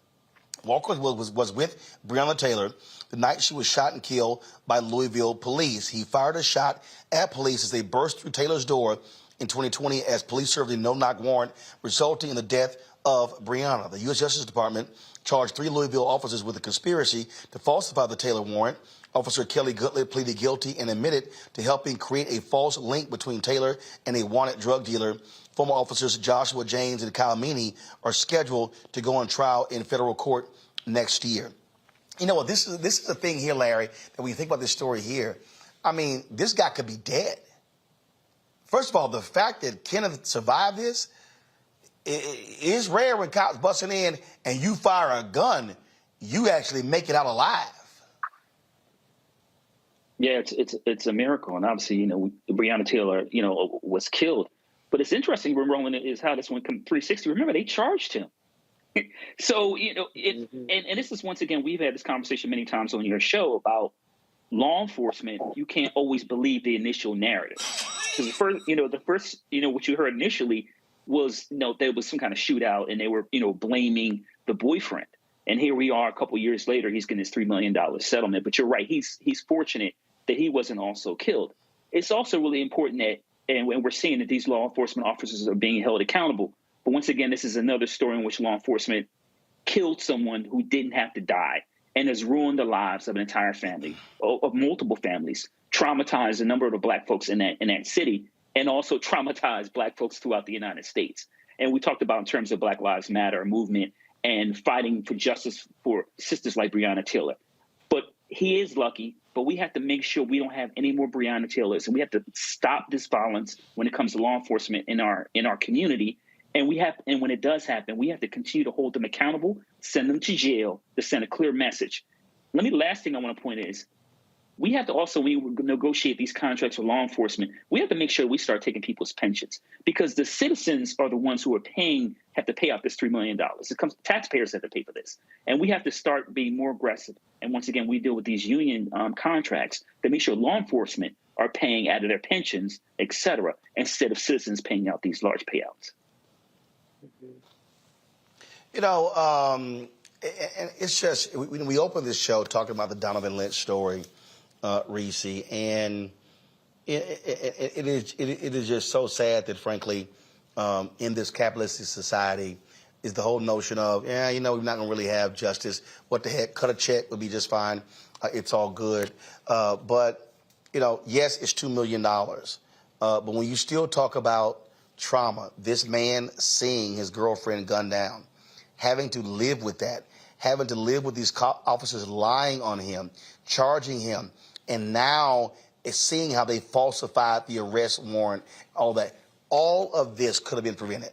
Walker was with Breonna Taylor the night she was shot and killed by Louisville police. He fired a shot at police as they burst through Taylor's door in 2020 as police served a no-knock warrant, resulting in the death of Breonna. The U.S. Justice Department charged 3 Louisville officers with a conspiracy to falsify the Taylor warrant. Officer Kelly Goodlett pleaded guilty and admitted to helping create a false link between Taylor and a wanted drug dealer. Former officers Joshua James and Kyle Meany are scheduled to go on trial in federal court next year. You know what? This is the thing here, Larry, that when you think about this story here, I mean, this guy could be dead. First of all, the fact that Kenneth survived this is rare when cops busting in and you fire a gun, you actually make it out alive. Yeah, it's a miracle, and obviously, Breonna Taylor, was killed. But it's interesting, Roland, is how this one come 360. Remember, they charged him. So and this is, once again, we've had this conversation many times on your show about law enforcement. You can't always believe the initial narrative. Because the first, what you heard initially was, there was some kind of shootout, and they were, blaming the boyfriend. And here we are, a couple of years later, he's getting his $3 million settlement. But you're right, he's fortunate that he wasn't also killed. It's also really important that, and we're seeing that these law enforcement officers are being held accountable. But once again, this is another story in which law enforcement killed someone who didn't have to die and has ruined the lives of an entire family, of multiple families, traumatized a number of the Black folks in that city, and also traumatized Black folks throughout the United States. And we talked about in terms of Black Lives Matter movement and fighting for justice for sisters like Breonna Taylor. But he is lucky, but we have to make sure we don't have any more Breonna Taylors, and we have to stop this violence when it comes to law enforcement in our community. And when it does happen, we have to continue to hold them accountable, send them to jail, to send a clear message. Last thing I want to point is, we have to also, when we negotiate these contracts with law enforcement, we have to make sure we start taking people's pensions, because the citizens are the ones who have to pay out this $3 million. Taxpayers have to pay for this. And we have to start being more aggressive. And once again, we deal with these union contracts to make sure law enforcement are paying out of their pensions, et cetera, instead of citizens paying out these large payouts. And it's just, we opened this show talking about the Donovon Lynch story, Reese, and it is just so sad that, frankly, in this capitalistic society, is the whole notion of, we're not going to really have justice. What the heck? Cut a check would be just fine. It's all good. But yes, it's $2 million. But when you still talk about trauma, this man seeing his girlfriend gunned down, having to live with that, having to live with these officers lying on him, charging him, and now is seeing how they falsified the arrest warrant, all that. All of this could have been prevented.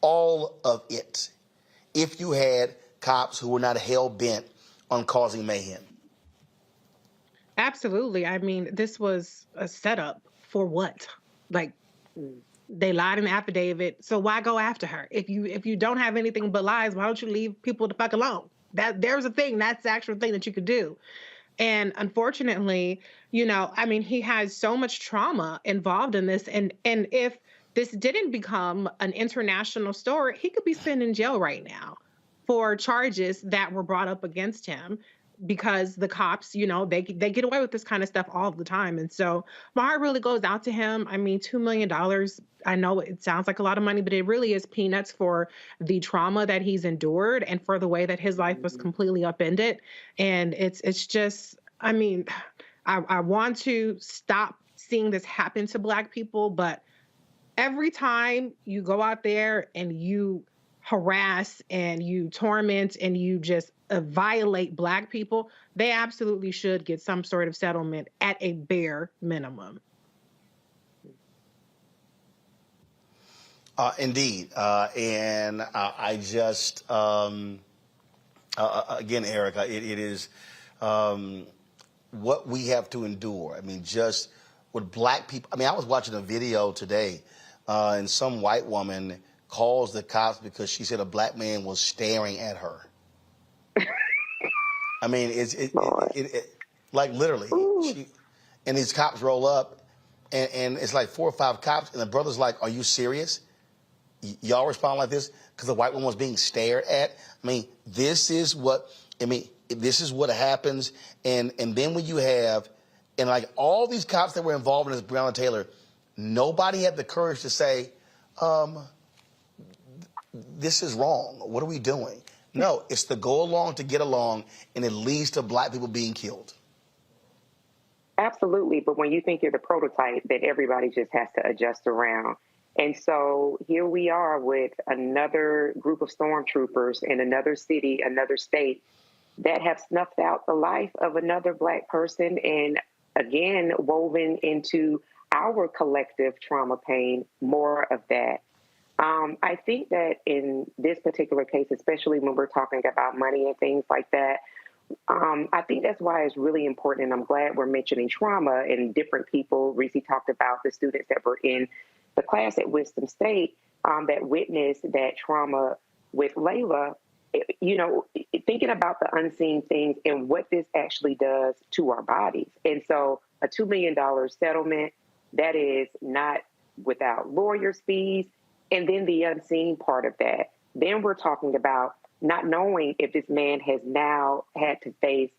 All of it. If you had cops who were not hell-bent on causing mayhem. Absolutely. I mean, this was a setup for what? Like, they lied in the affidavit, so why go after her? If you don't have anything but lies, why don't you leave people the fuck alone? There's a thing. That's the actual thing that you could do. And unfortunately, he has so much trauma involved in this. And if this didn't become an international story, he could be sitting in jail right now for charges that were brought up against him, because the cops, they get away with this kind of stuff all the time. And so my heart really goes out to him. I mean, $2 million, I know it sounds like a lot of money, but it really is peanuts for the trauma that he's endured and for the way that his life was completely upended. And it's just, I want to stop seeing this happen to Black people, but every time you go out there and you harass and you torment and you just violate Black people, they absolutely should get some sort of settlement at a bare minimum. Indeed. And I just, again, Erica, it is what we have to endure. I mean, just with Black people. I mean, I was watching a video today, and some white woman calls the cops because she said a Black man was staring at her. I mean, like literally, and these cops roll up, and it's like 4 or 5 cops, and the brother's like, "Are you serious? Y'all respond like this?" Because the white woman was being stared at. I mean, this is what happens, and then when you have, and like all these cops that were involved in this Breonna Taylor, nobody had the courage to say, this is wrong. What are we doing? No, it's to go along to get along, and it leads to Black people being killed. Absolutely. But when you think you're the prototype, then everybody just has to adjust around. And so here we are with another group of stormtroopers in another city, another state that have snuffed out the life of another Black person, and again, woven into our collective trauma pain, more of that. I think that in this particular case, especially when we're talking about money and things like that, I think that's why it's really important, and I'm glad we're mentioning trauma and different people. Reese talked about the students that were in the class at Wisdom State that witnessed that trauma with Layla. You know, thinking about the unseen things and what this actually does to our bodies. And so a $2 million settlement, that is not without lawyers' fees. And then the unseen part of that. Then we're talking about not knowing if this man has now had to face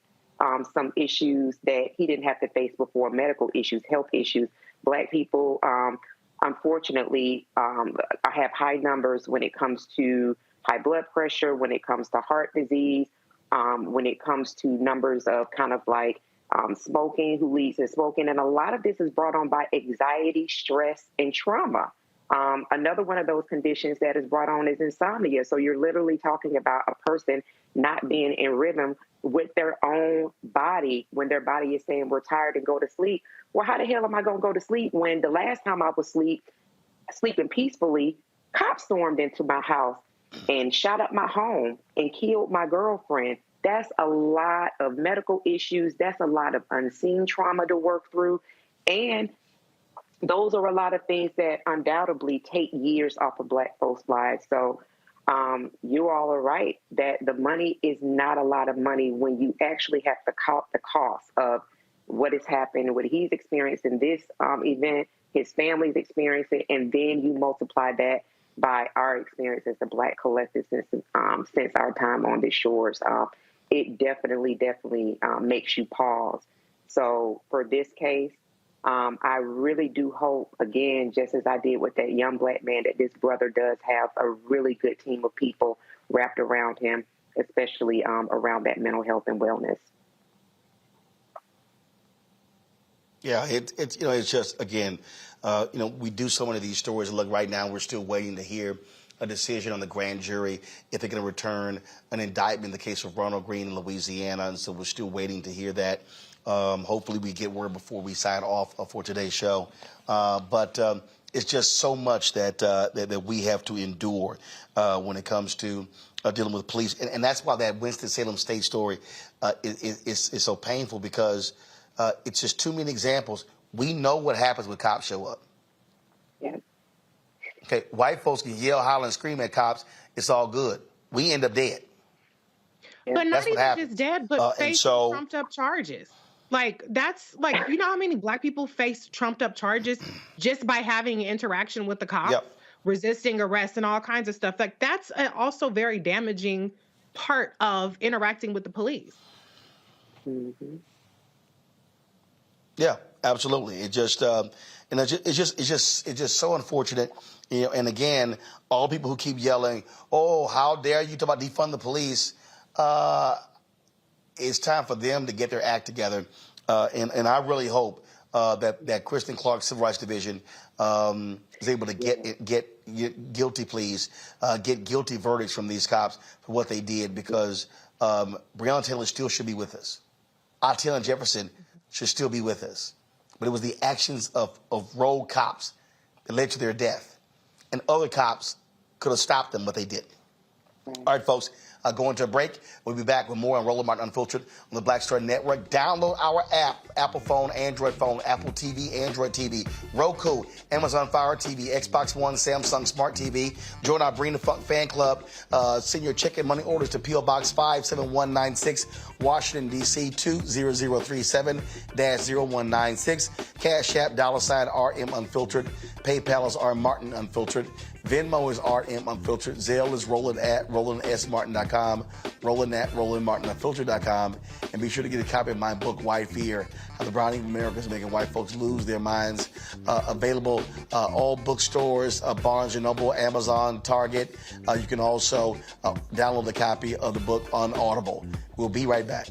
some issues that he didn't have to face before, medical issues, health issues. Black people, unfortunately, have high numbers when it comes to high blood pressure, when it comes to heart disease, when it comes to numbers of kind of like smoking, who leads to smoking. And a lot of this is brought on by anxiety, stress, and trauma. Another one of those conditions that is brought on is insomnia. So you're literally talking about a person not being in rhythm with their own body when their body is saying we're tired and go to sleep. Well, how the hell am I going to go to sleep when the last time I was sleeping peacefully, cops stormed into my house and shot up my home and killed my girlfriend? That's a lot of medical issues. That's a lot of unseen trauma to work through. And those are a lot of things that undoubtedly take years off of Black folks' lives. So you all are right that the money is not a lot of money when you actually have to count the cost of what has happened, what he's experienced in this event, his family's experiencing, and then you multiply that by our experience as a Black collective since our time on the shores. It definitely makes you pause. So for this case, I really do hope, again, just as I did with that young Black man, that this brother does have a really good team of people wrapped around him, especially around that mental health and wellness. Yeah, it's just, again, we do so many of these stories. Look, right now we're still waiting to hear a decision on the grand jury if they're going to return an indictment in the case of Ronald Greene in Louisiana, and so we're still waiting to hear that. Hopefully we get word before we sign off for today's show. But it's just so much that we have to endure when it comes to dealing with police. And that's why that Winston-Salem State story is so painful, because it's just too many examples. We know what happens when cops show up. Yeah. Okay, white folks can yell, holler, and scream at cops. It's all good. We end up dead. But not even just dead, but facing trumped up charges. Like, that's like, you know how many Black people face trumped up charges just by having interaction with the cops, resisting arrest and all kinds of stuff. Like, that's also very damaging part of interacting with the police. Mm-hmm. Yeah, absolutely. It just, it's just so unfortunate. And again, all people who keep yelling, "Oh, how dare you talk about defund the police?" It's time for them to get their act together. And I really hope that Kristen Clark's Civil Rights Division is able to get guilty pleas, get guilty verdicts from these cops for what they did, because Breonna Taylor still should be with us. Atatiana Jefferson should still be with us. But it was the actions of rogue cops that led to their death. And other cops could have stopped them, but they didn't. All right, folks, going to a break. We'll be back with more on Roland Martin Unfiltered on the Black Star Network. Download our app, Apple phone, Android phone, Apple TV, Android TV, Roku, Amazon Fire TV, Xbox One, Samsung Smart TV. Join our Bring the Funk fan club. Send your check and money orders to P.O. Box 57196, Washington, D.C. 20037-0196. Cash App, $RM Unfiltered. PayPal is R Martin Unfiltered. Venmo is RM Unfiltered. Zelle is Roland at RolandSMartin.com. Roland at RolandMartinUnfiltered.com. And be sure to get a copy of my book, White Fear, How the Browning of America is Making White Folks Lose Their Minds. Available all bookstores, Barnes & Noble, Amazon, Target. You can also download a copy of the book on Audible. We'll be right back.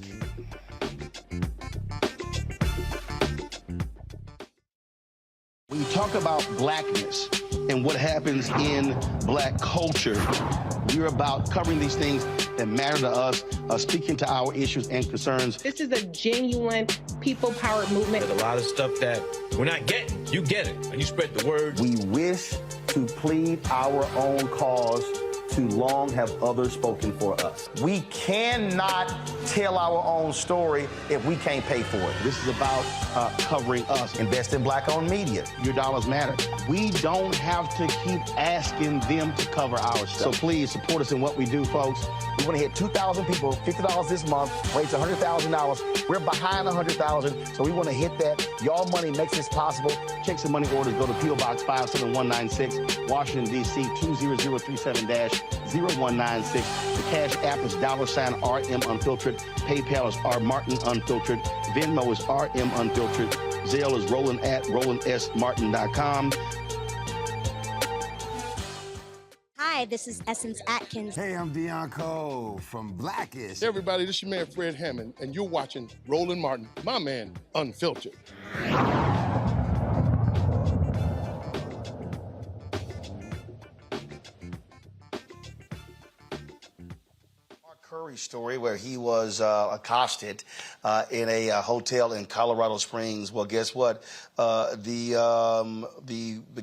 When you talk about blackness and what happens in black culture, we're about covering these things that matter to us, speaking to our issues and concerns. This is a genuine people-powered movement. There's a lot of stuff that we're not getting. You get it, and you spread the word. We wish to plead our own cause. Too long have others spoken for us. We cannot tell our own story if we can't pay for it. This is about covering us. Invest in black-owned media. Your dollars matter. We don't have to keep asking them to cover our stuff. So please support us in what we do, folks. We want to hit 2,000 people, $50 this month, raise $100,000. We're behind 100,000, so we want to hit that. Y'all money makes this possible. Checks and money orders go to P.O. Box 57196, Washington, D.C. 20037-0196. The Cash App is $RM Unfiltered. PayPal is R Martin Unfiltered. Venmo is RM Unfiltered. Zelle is Roland at RolandSMartin.com. Hi, this is Essence Atkins. Hey, I'm Deion Cole from Blackish. Hey, everybody, this is your man Fred Hammond, and you're watching Roland Martin, my man, Unfiltered. Curry story where he was accosted in a hotel in Colorado Springs. Well, guess what? The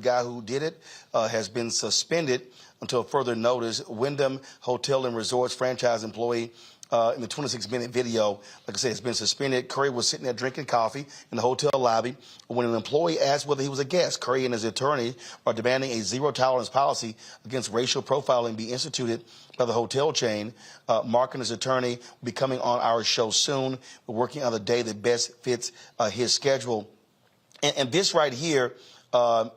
guy who did it has been suspended until further notice. Wyndham Hotel and Resorts franchise employee in the 26-minute video, like I said, has been suspended. Curry was sitting there drinking coffee in the hotel lobby when an employee asked whether he was a guest. Curry and his attorney are demanding a zero-tolerance policy against racial profiling be instituted by the hotel chain. Mark and his attorney will be coming on our show soon. We're working on the day that best fits his schedule. And this right here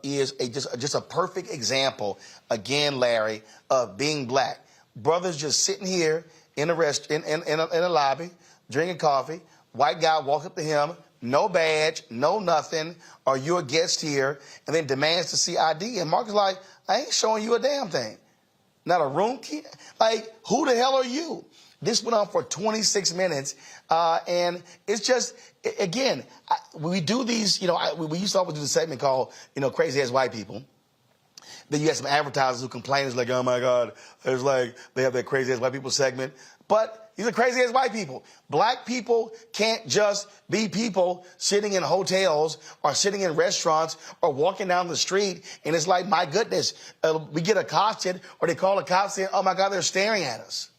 is just a perfect example, again, Larry, of being black. Brothers just sitting here in a lobby, drinking coffee. White guy walks up to him, no badge, no nothing. Are you a guest here? And then demands to see ID. And Mark is like, I ain't showing you a damn thing. Not a room key. Like, who the hell are you? This went on for 26 minutes. And it's just, again, we do these, we used to always do the segment called, Crazy Ass White People. Then you have some advertisers who complain. It's like, oh, my God, it's like they have that crazy ass white people segment. But these are crazy ass white people. Black people can't just be people sitting in hotels or sitting in restaurants or walking down the street. And it's like, my goodness, we get accosted or they call the cops saying, oh, my God, they're staring at us.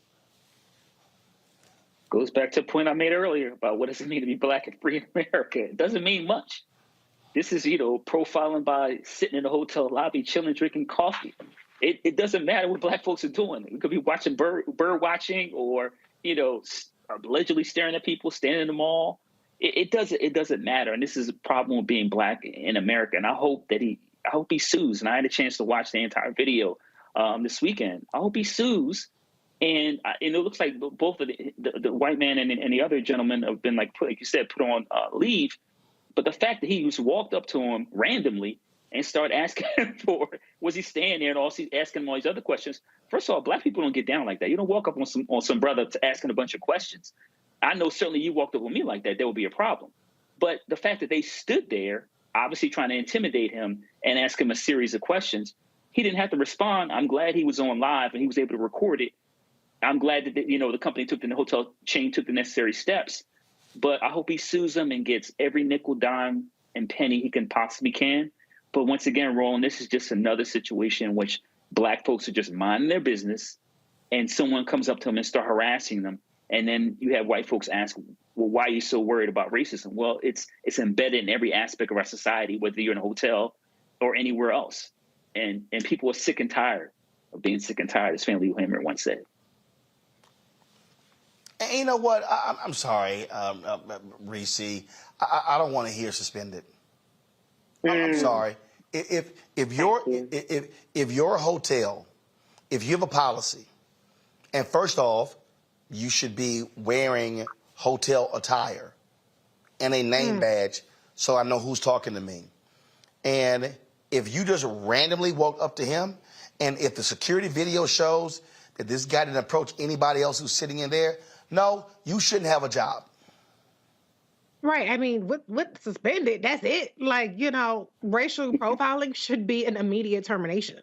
Goes back to a point I made earlier about what does it mean to be black and free in America. It doesn't mean much. This is, profiling by sitting in a hotel lobby, chilling, drinking coffee. It doesn't matter what black folks are doing. We could be watching bird watching or, allegedly staring at people, standing in the mall. It doesn't matter. And this is a problem with being black in America. And I hope he sues. And I had a chance to watch the entire video this weekend. I hope he sues. And it looks like both of the white man and the other gentleman have been, like you said, put on leave. But the fact that he just walked up to him randomly and started asking him was he staying there, and also asking him all these other questions. First of all, black people don't get down like that. You don't walk up on some brother to asking a bunch of questions. I know certainly you walked up with me like that, there would be a problem. But the fact that they stood there, obviously trying to intimidate him and ask him a series of questions, he didn't have to respond. I'm glad he was on live and he was able to record it. I'm glad that the company the hotel chain took the necessary steps. But I hope he sues them and gets every nickel, dime, and penny he can possibly can. But once again, Roland, this is just another situation in which black folks are just minding their business and someone comes up to them and start harassing them. And then you have white folks ask, well, why are you so worried about racism? Well, it's embedded in every aspect of our society, whether you're in a hotel or anywhere else. And people are sick and tired of being sick and tired, as Fannie Lou Hamer once said. And you know what? I'm sorry, Reese. I don't want to hear suspended. I'm sorry. If your hotel, if you have a policy, and first off, you should be wearing hotel attire and a name badge so I know who's talking to me. And if you just randomly walk up to him, and if the security video shows that this guy didn't approach anybody else who's sitting in there, no, you shouldn't have a job. Right. I mean, with suspended, that's it. Like, racial profiling should be an immediate termination.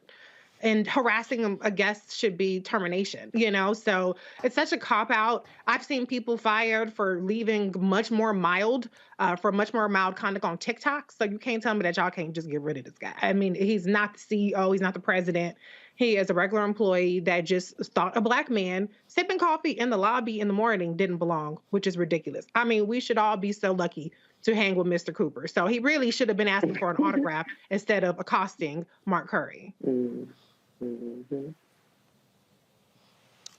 And harassing a guest should be termination, So it's such a cop out. I've seen people fired for leaving for much more mild conduct on TikTok. So you can't tell me that y'all can't just get rid of this guy. I mean, he's not the CEO. He's not the president. He is a regular employee that just thought a black man sipping coffee in the lobby in the morning didn't belong, which is ridiculous. I mean, we should all be so lucky to hang with Mr. Cooper. So he really should have been asking for an autograph instead of accosting Mark Curry. Mm-hmm.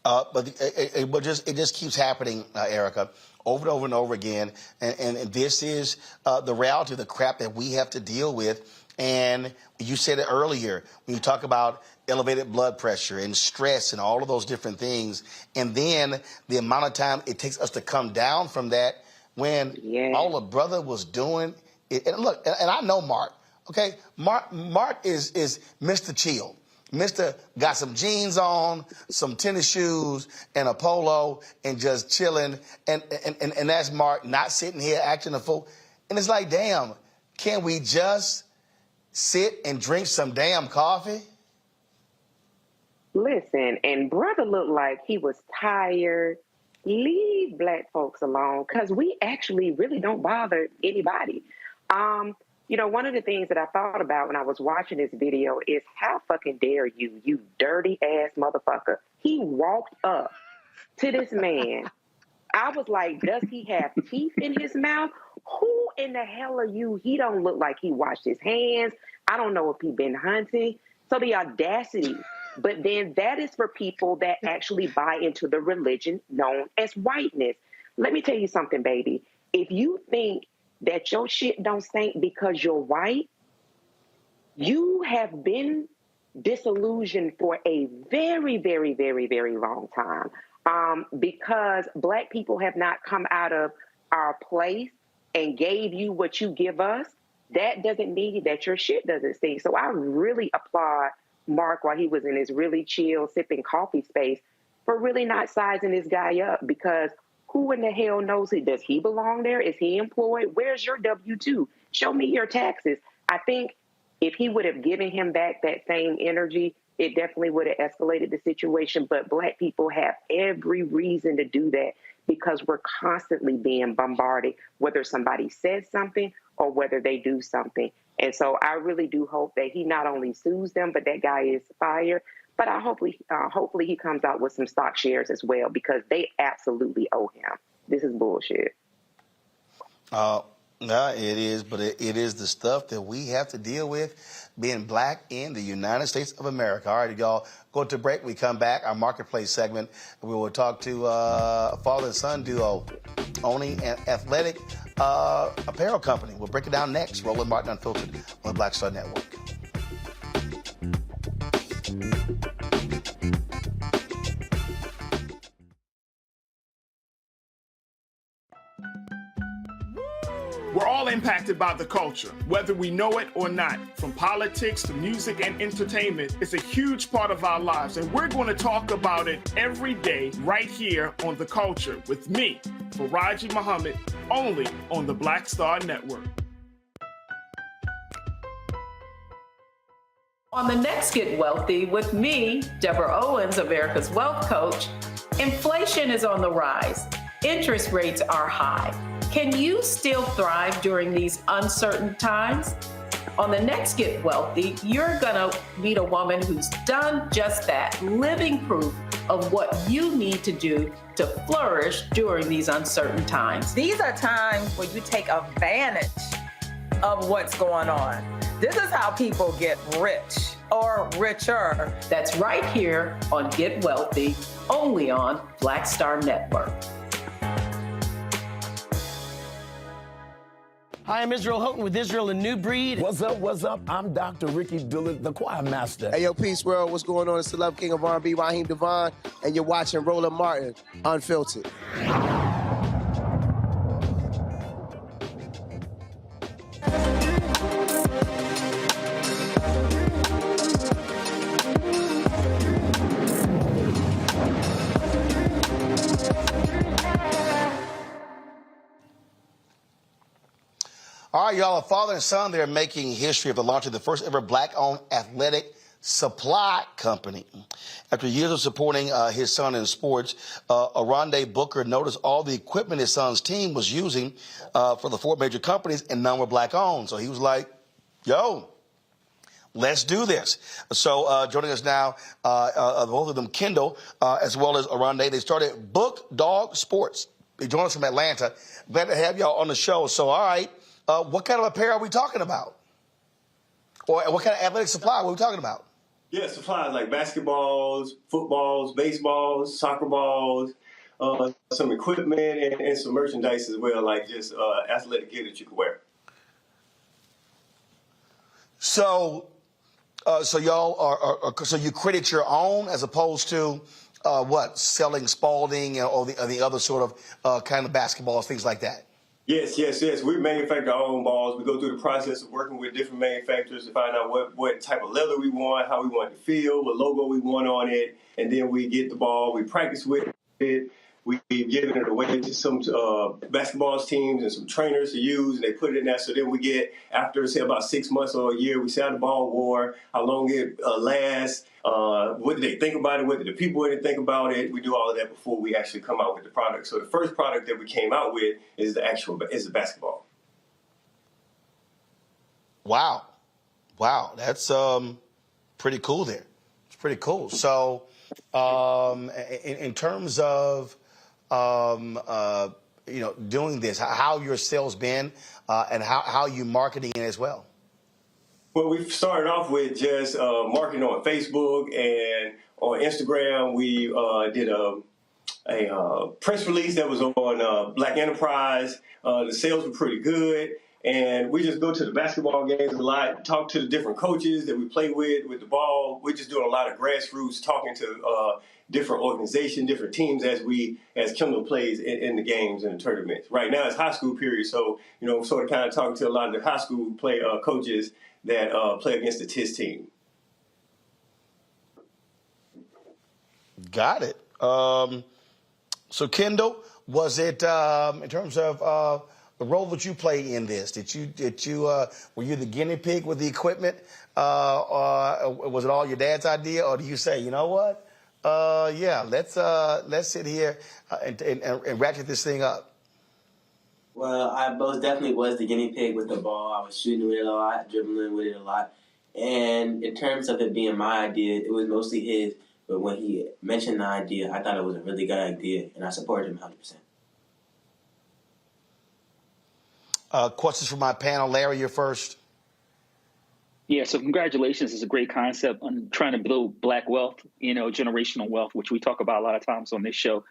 But it just keeps happening, Erica, over and over again. And this is the reality of the crap that we have to deal with. And you said it earlier when you talk about elevated blood pressure and stress and all of those different things. And then the amount of time it takes us to come down from that when all the brother was doing it. And look, and I know Mark, okay? Mark is Mr. Chill. Mr. got some jeans on, some tennis shoes, and a polo, and just chilling. And that's Mark, not sitting here acting a fool. And it's like, damn, can we just sit and drink some damn coffee? Listen, and brother looked like he was tired. Leave black folks alone, because we actually really don't bother anybody. One of the things that I thought about when I was watching this video is how fucking dare you, you dirty ass motherfucker. He walked up to this man. I was like, does he have teeth in his mouth? Who in the hell are you? He don't look like he washed his hands. I don't know if he been hunting. So the audacity. But then that is for people that actually buy into the religion known as whiteness. Let me tell you something, baby. If you think that your shit don't stink because you're white, you have been disillusioned for a very, very, very, very long time. Because black people have not come out of our place and gave you what you give us, that doesn't mean that your shit doesn't stink. So I really applaud Mark while he was in his really chill, sipping coffee space for really not sizing this guy up, because who in the hell knows does he belong there? Is he employed? Where's your W-2? Show me your taxes. I think if he would have given him back that same energy, it definitely would have escalated the situation. But black people have every reason to do that because we're constantly being bombarded, whether somebody says something or whether they do something. And so I really do hope that he not only sues them, but that guy is fired. But hopefully he comes out with some stock shares as well, because they absolutely owe him. This is bullshit. No, it is, but it is the stuff that we have to deal with being black in the United States of America. All right, y'all, go to break. We come back, our marketplace segment. We will talk to a father and son duo owning an athletic apparel company. We'll break it down next. Roland Martin Unfiltered on the Black Star Network. We're all impacted by the culture, whether we know it or not. From politics to music and entertainment, it's a huge part of our lives, and we're going to talk about it every day right here on The Culture with me, Faraji Muhammad, only on the Black Star Network. On the next Get Wealthy with me, Deborah Owens, America's Wealth Coach, inflation is on the rise. Interest rates are high. Can you still thrive during these uncertain times? On the next Get Wealthy, you're gonna meet a woman who's done just that, living proof of what you need to do to flourish during these uncertain times. These are times where you take advantage of what's going on. This is how people get rich or richer. That's right here on Get Wealthy, only on Black Star Network. Hi, I'm Israel Houghton with Israel, a New Breed. What's up, what's up? I'm Dr. Ricky Dillard, the choir master. Hey, yo, Peace World, what's going on? It's the Love King of R&B, Raheem Devon, and you're watching Roland Martin, Unfiltered. All right, y'all, a father and son, they're making history of the launch of the first ever black-owned athletic supply company. After years of supporting his son in sports, Arande Booker noticed all the equipment his son's team was using for the 4 major companies, and none were black-owned. So he was like, yo, let's do this. So joining us now, both of them, Kendall, as well as Arande, they started Book Dog Sports. They joined us from Atlanta. Glad to have y'all on the show. So, all right, what kind of apparel are we talking about? Or what kind of athletic supply are we talking about? Yeah, supplies like basketballs, footballs, baseballs, soccer balls, some equipment, and some merchandise as well, like just athletic gear that you can wear. So, so y'all are so you credit your own as opposed to selling Spalding or the other sort of kind of basketballs, things like that. Yes. We manufacture our own balls. We go through the process of working with different manufacturers to find out what type of leather we want, how we want it to feel, what logo we want on it, and then we get the ball. We practice with it. We've given it away to some basketball teams and some trainers to use, and they put it in there. So then we get, after, say, about 6 months or a year, we see how the ball wore, how long it lasts, what did they think about it, what did the people think about it. We do all of that before we actually come out with the product. So the first product that we came out with is the basketball. Wow, that's pretty cool there. It's pretty cool. So in terms of doing this, how your sales been and how you marketing it as well? Well, we started off with just marketing on Facebook and on Instagram. We did a press release that was on Black Enterprise. The sales were pretty good. And we just go to the basketball games a lot, talk to the different coaches that we play with the ball. We're just doing a lot of grassroots, talking to different organizations, different teams as Kendall plays in the games and the tournaments. Right now it's high school period, so sort of kind of talking to a lot of the high school coaches that play against the TIS team. Got it. So Kendall, was it in terms of the role that you played in this? Were you the guinea pig with the equipment? Or was it all your dad's idea? Or do you say, you know what? Let's sit here and ratchet this thing up? Well, I most definitely was the guinea pig with the ball. I was shooting with it a lot, dribbling with it a lot. And in terms of it being my idea, it was mostly his. But when he mentioned the idea, I thought it was a really good idea, and I supported him 100%. Questions for my panel. Larry, you're first. Yeah, so congratulations. It's a great concept on trying to build Black wealth, generational wealth, which we talk about a lot of times on this show.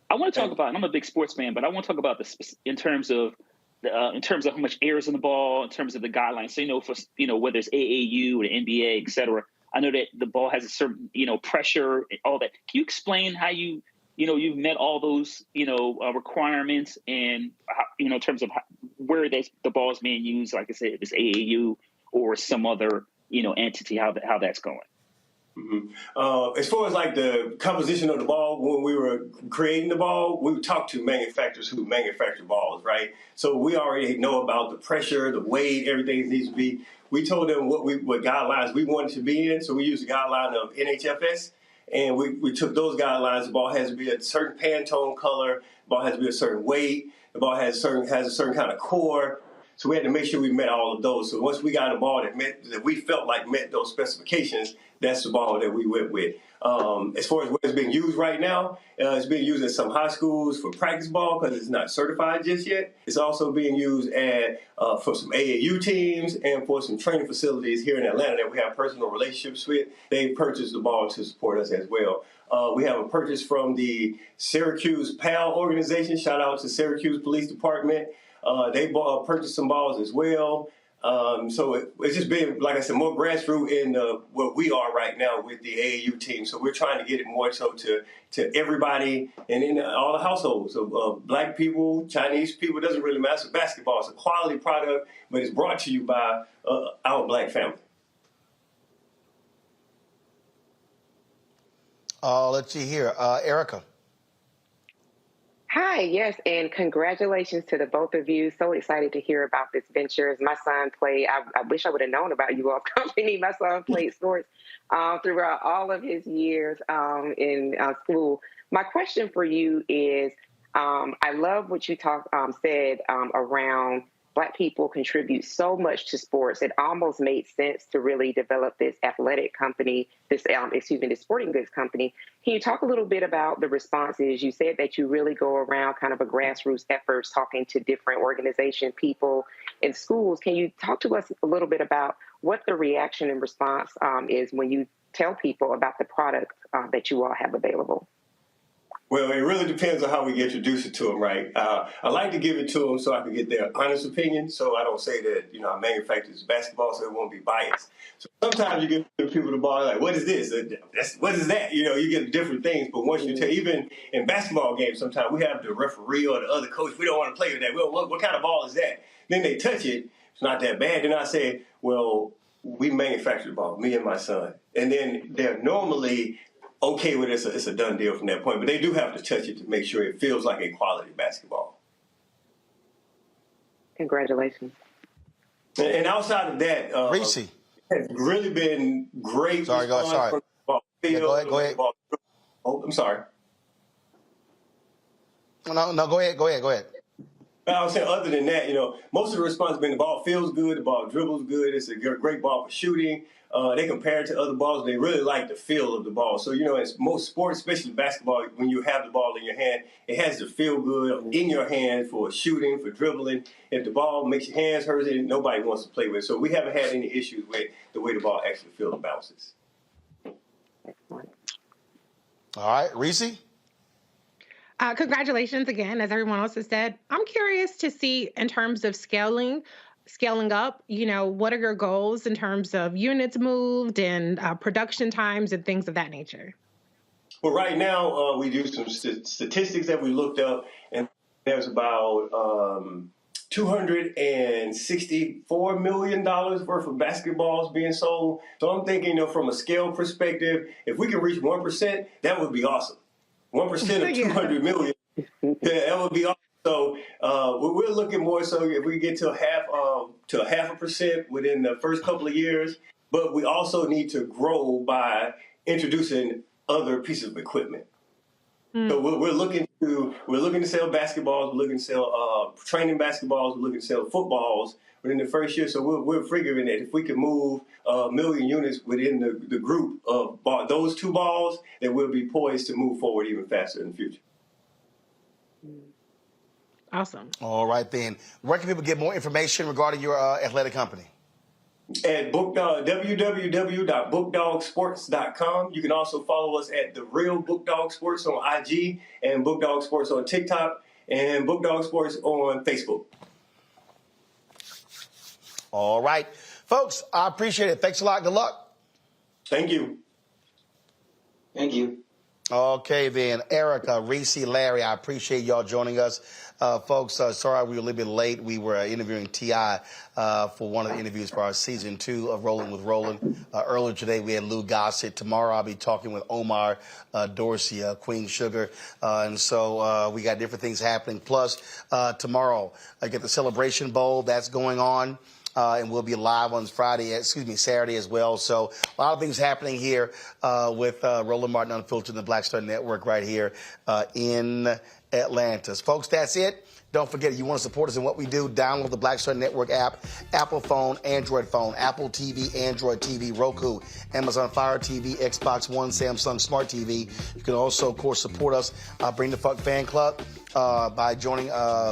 I want to talk about, and I'm a big sports fan, but I want to talk about this in terms of how much air is in the ball, in terms of the guidelines. So, whether it's AAU or the NBA, et cetera. I know that the ball has a certain, pressure and all that. Can you explain how you've met all those, requirements and, in terms of where the ball is being used, like I said, if it's AAU or some other, entity, how that's going? Mm-hmm. As far as like the composition of the ball, when we were creating the ball, we would talk to manufacturers who manufacture balls, right? So we already know about the pressure, the weight, everything needs to be. We told them what guidelines we wanted to be in. So we used the guideline of NHFS, and we took those guidelines. The ball has to be a certain Pantone color. The ball has to be a certain weight. The ball has a certain kind of core. So we had to make sure we met all of those. So once we got a ball that we felt like met those specifications, that's the ball that we went with. As far as what it's being used right now, it's being used at some high schools for practice ball because it's not certified just yet. It's also being used for some AAU teams and for some training facilities here in Atlanta that we have personal relationships with. They purchased the ball to support us as well. We have a purchase from the Syracuse PAL organization. Shout out to Syracuse Police Department. They purchased some balls as well. So it's just been, like I said, more grassroots in where we are right now with the AAU team. So we're trying to get it more so to everybody and in all the households. So Black people, Chinese people, it doesn't really matter. So basketball is a quality product, but it's brought to you by our Black family. Let's see here. Erica. Hi, yes, and congratulations to the both of you. So excited to hear about this venture. As my son played, I wish I would have known about you all's company. My son played sports throughout all of his years in school. My question for you is, I love what you said around Black people contribute so much to sports. It almost made sense to really develop this athletic company, this sporting goods company. Can you talk a little bit about the responses? You said that you really go around kind of a grassroots efforts, talking to different organization people in schools. Can you talk to us a little bit about what the reaction and response is when you tell people about the product that you all have available? Well, it really depends on how we introduce it to them, right? I like to give it to them so I can get their honest opinion, so I don't say that, I manufacture basketball, so it won't be biased. So sometimes you give people the ball, like, what is this? What is that? You get different things, but once you tell, even in basketball games, sometimes we have the referee or the other coach, we don't want to play with that. Well, what kind of ball is that? Then they touch it, it's not that bad. Then I say, well, we manufacture the ball, me and my son. And then they're normally okay with it, it's a done deal from that point. But they do have to touch it to make sure it feels like a quality basketball. Congratulations. And outside of that, Reese has really been great. Sorry. Go ahead. Oh, I'm sorry. No, go ahead. I was saying, other than that, most of the response has been the ball feels good, the ball dribbles good, it's a great ball for shooting. They compare it to other balls. They really like the feel of the ball. So, in most sports, especially basketball, when you have the ball in your hand, it has to feel good in your hand for shooting, for dribbling. If the ball makes your hands hurt, nobody wants to play with it. So we haven't had any issues with the way the ball actually feels and bounces. Excellent. All right, Reese? Congratulations again, as everyone else has said. I'm curious to see, in terms of scaling up, what are your goals in terms of units moved and production times and things of that nature? Well, right now, we do some statistics that we looked up, and there's about $264 million worth of basketballs being sold. So I'm thinking, from a scale perspective, if we can reach 1%, that would be awesome. 1% of 200 million, that would be awesome. So we're looking more so if we get to a half a percent within the first couple of years, but we also need to grow by introducing other pieces of equipment. So we're looking to sell basketballs, we're looking to sell training basketballs, we're looking to sell footballs within the first year. So we're figuring that if we can move 1 million units within the group of those two balls, then we'll be poised to move forward even faster in the future. Awesome. All right, then. Where can people get more information regarding your athletic company? At www.bookdogsports.com. You can also follow us at The Real Book Dog Sports on IG and Book Dog Sports on TikTok and Book Dog Sports on Facebook. All right. Folks, I appreciate it. Thanks a lot. Good luck. Thank you. Thank you. Okay, then. Erica, Reese, Larry, I appreciate y'all joining us. Folks, sorry we were a little bit late. We were interviewing T.I. For one of the interviews for our season 2 of Rolling with Roland. Earlier today, we had Lou Gossett. Tomorrow, I'll be talking with Omar Dorsey, Queen Sugar. And so we got different things happening. Plus, tomorrow, I get the Celebration Bowl. That's going on. And we'll be live on Saturday as well. So a lot of things happening here with Roland Martin Unfiltered and the Black Star Network right here in Atlanta. Folks, that's it. Don't forget, if you want to support us in what we do, download the Black Star Network app, Apple phone, Android phone, Apple TV, Android TV, Roku, Amazon Fire TV, Xbox One, Samsung Smart TV. You can also, of course, support us, Bring the Fuck Fan Club, by joining,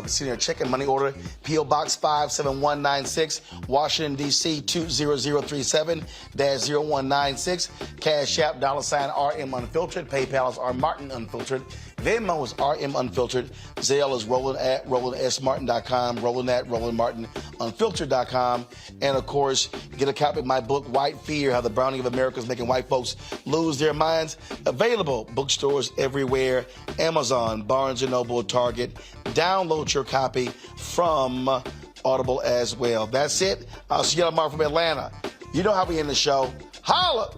sending a check and money order, P.O. Box 57196, Washington, D.C. 20037-0196, Cash App, $RM Unfiltered, PayPal is R Martin Unfiltered, Venmo is RM Unfiltered, Zelle is Roland at RolandSMartin.com, Roland at RolandMartinUnfiltered.com, and of course, get a copy of my book, White Fear, How the Browning of America is Making White Folks Lose Their Minds. Available bookstores everywhere, Amazon, Barnes & Noble, Target. Download your copy from Audible as well. That's it. I'll see you tomorrow from Atlanta. You know how we end the show. Holla!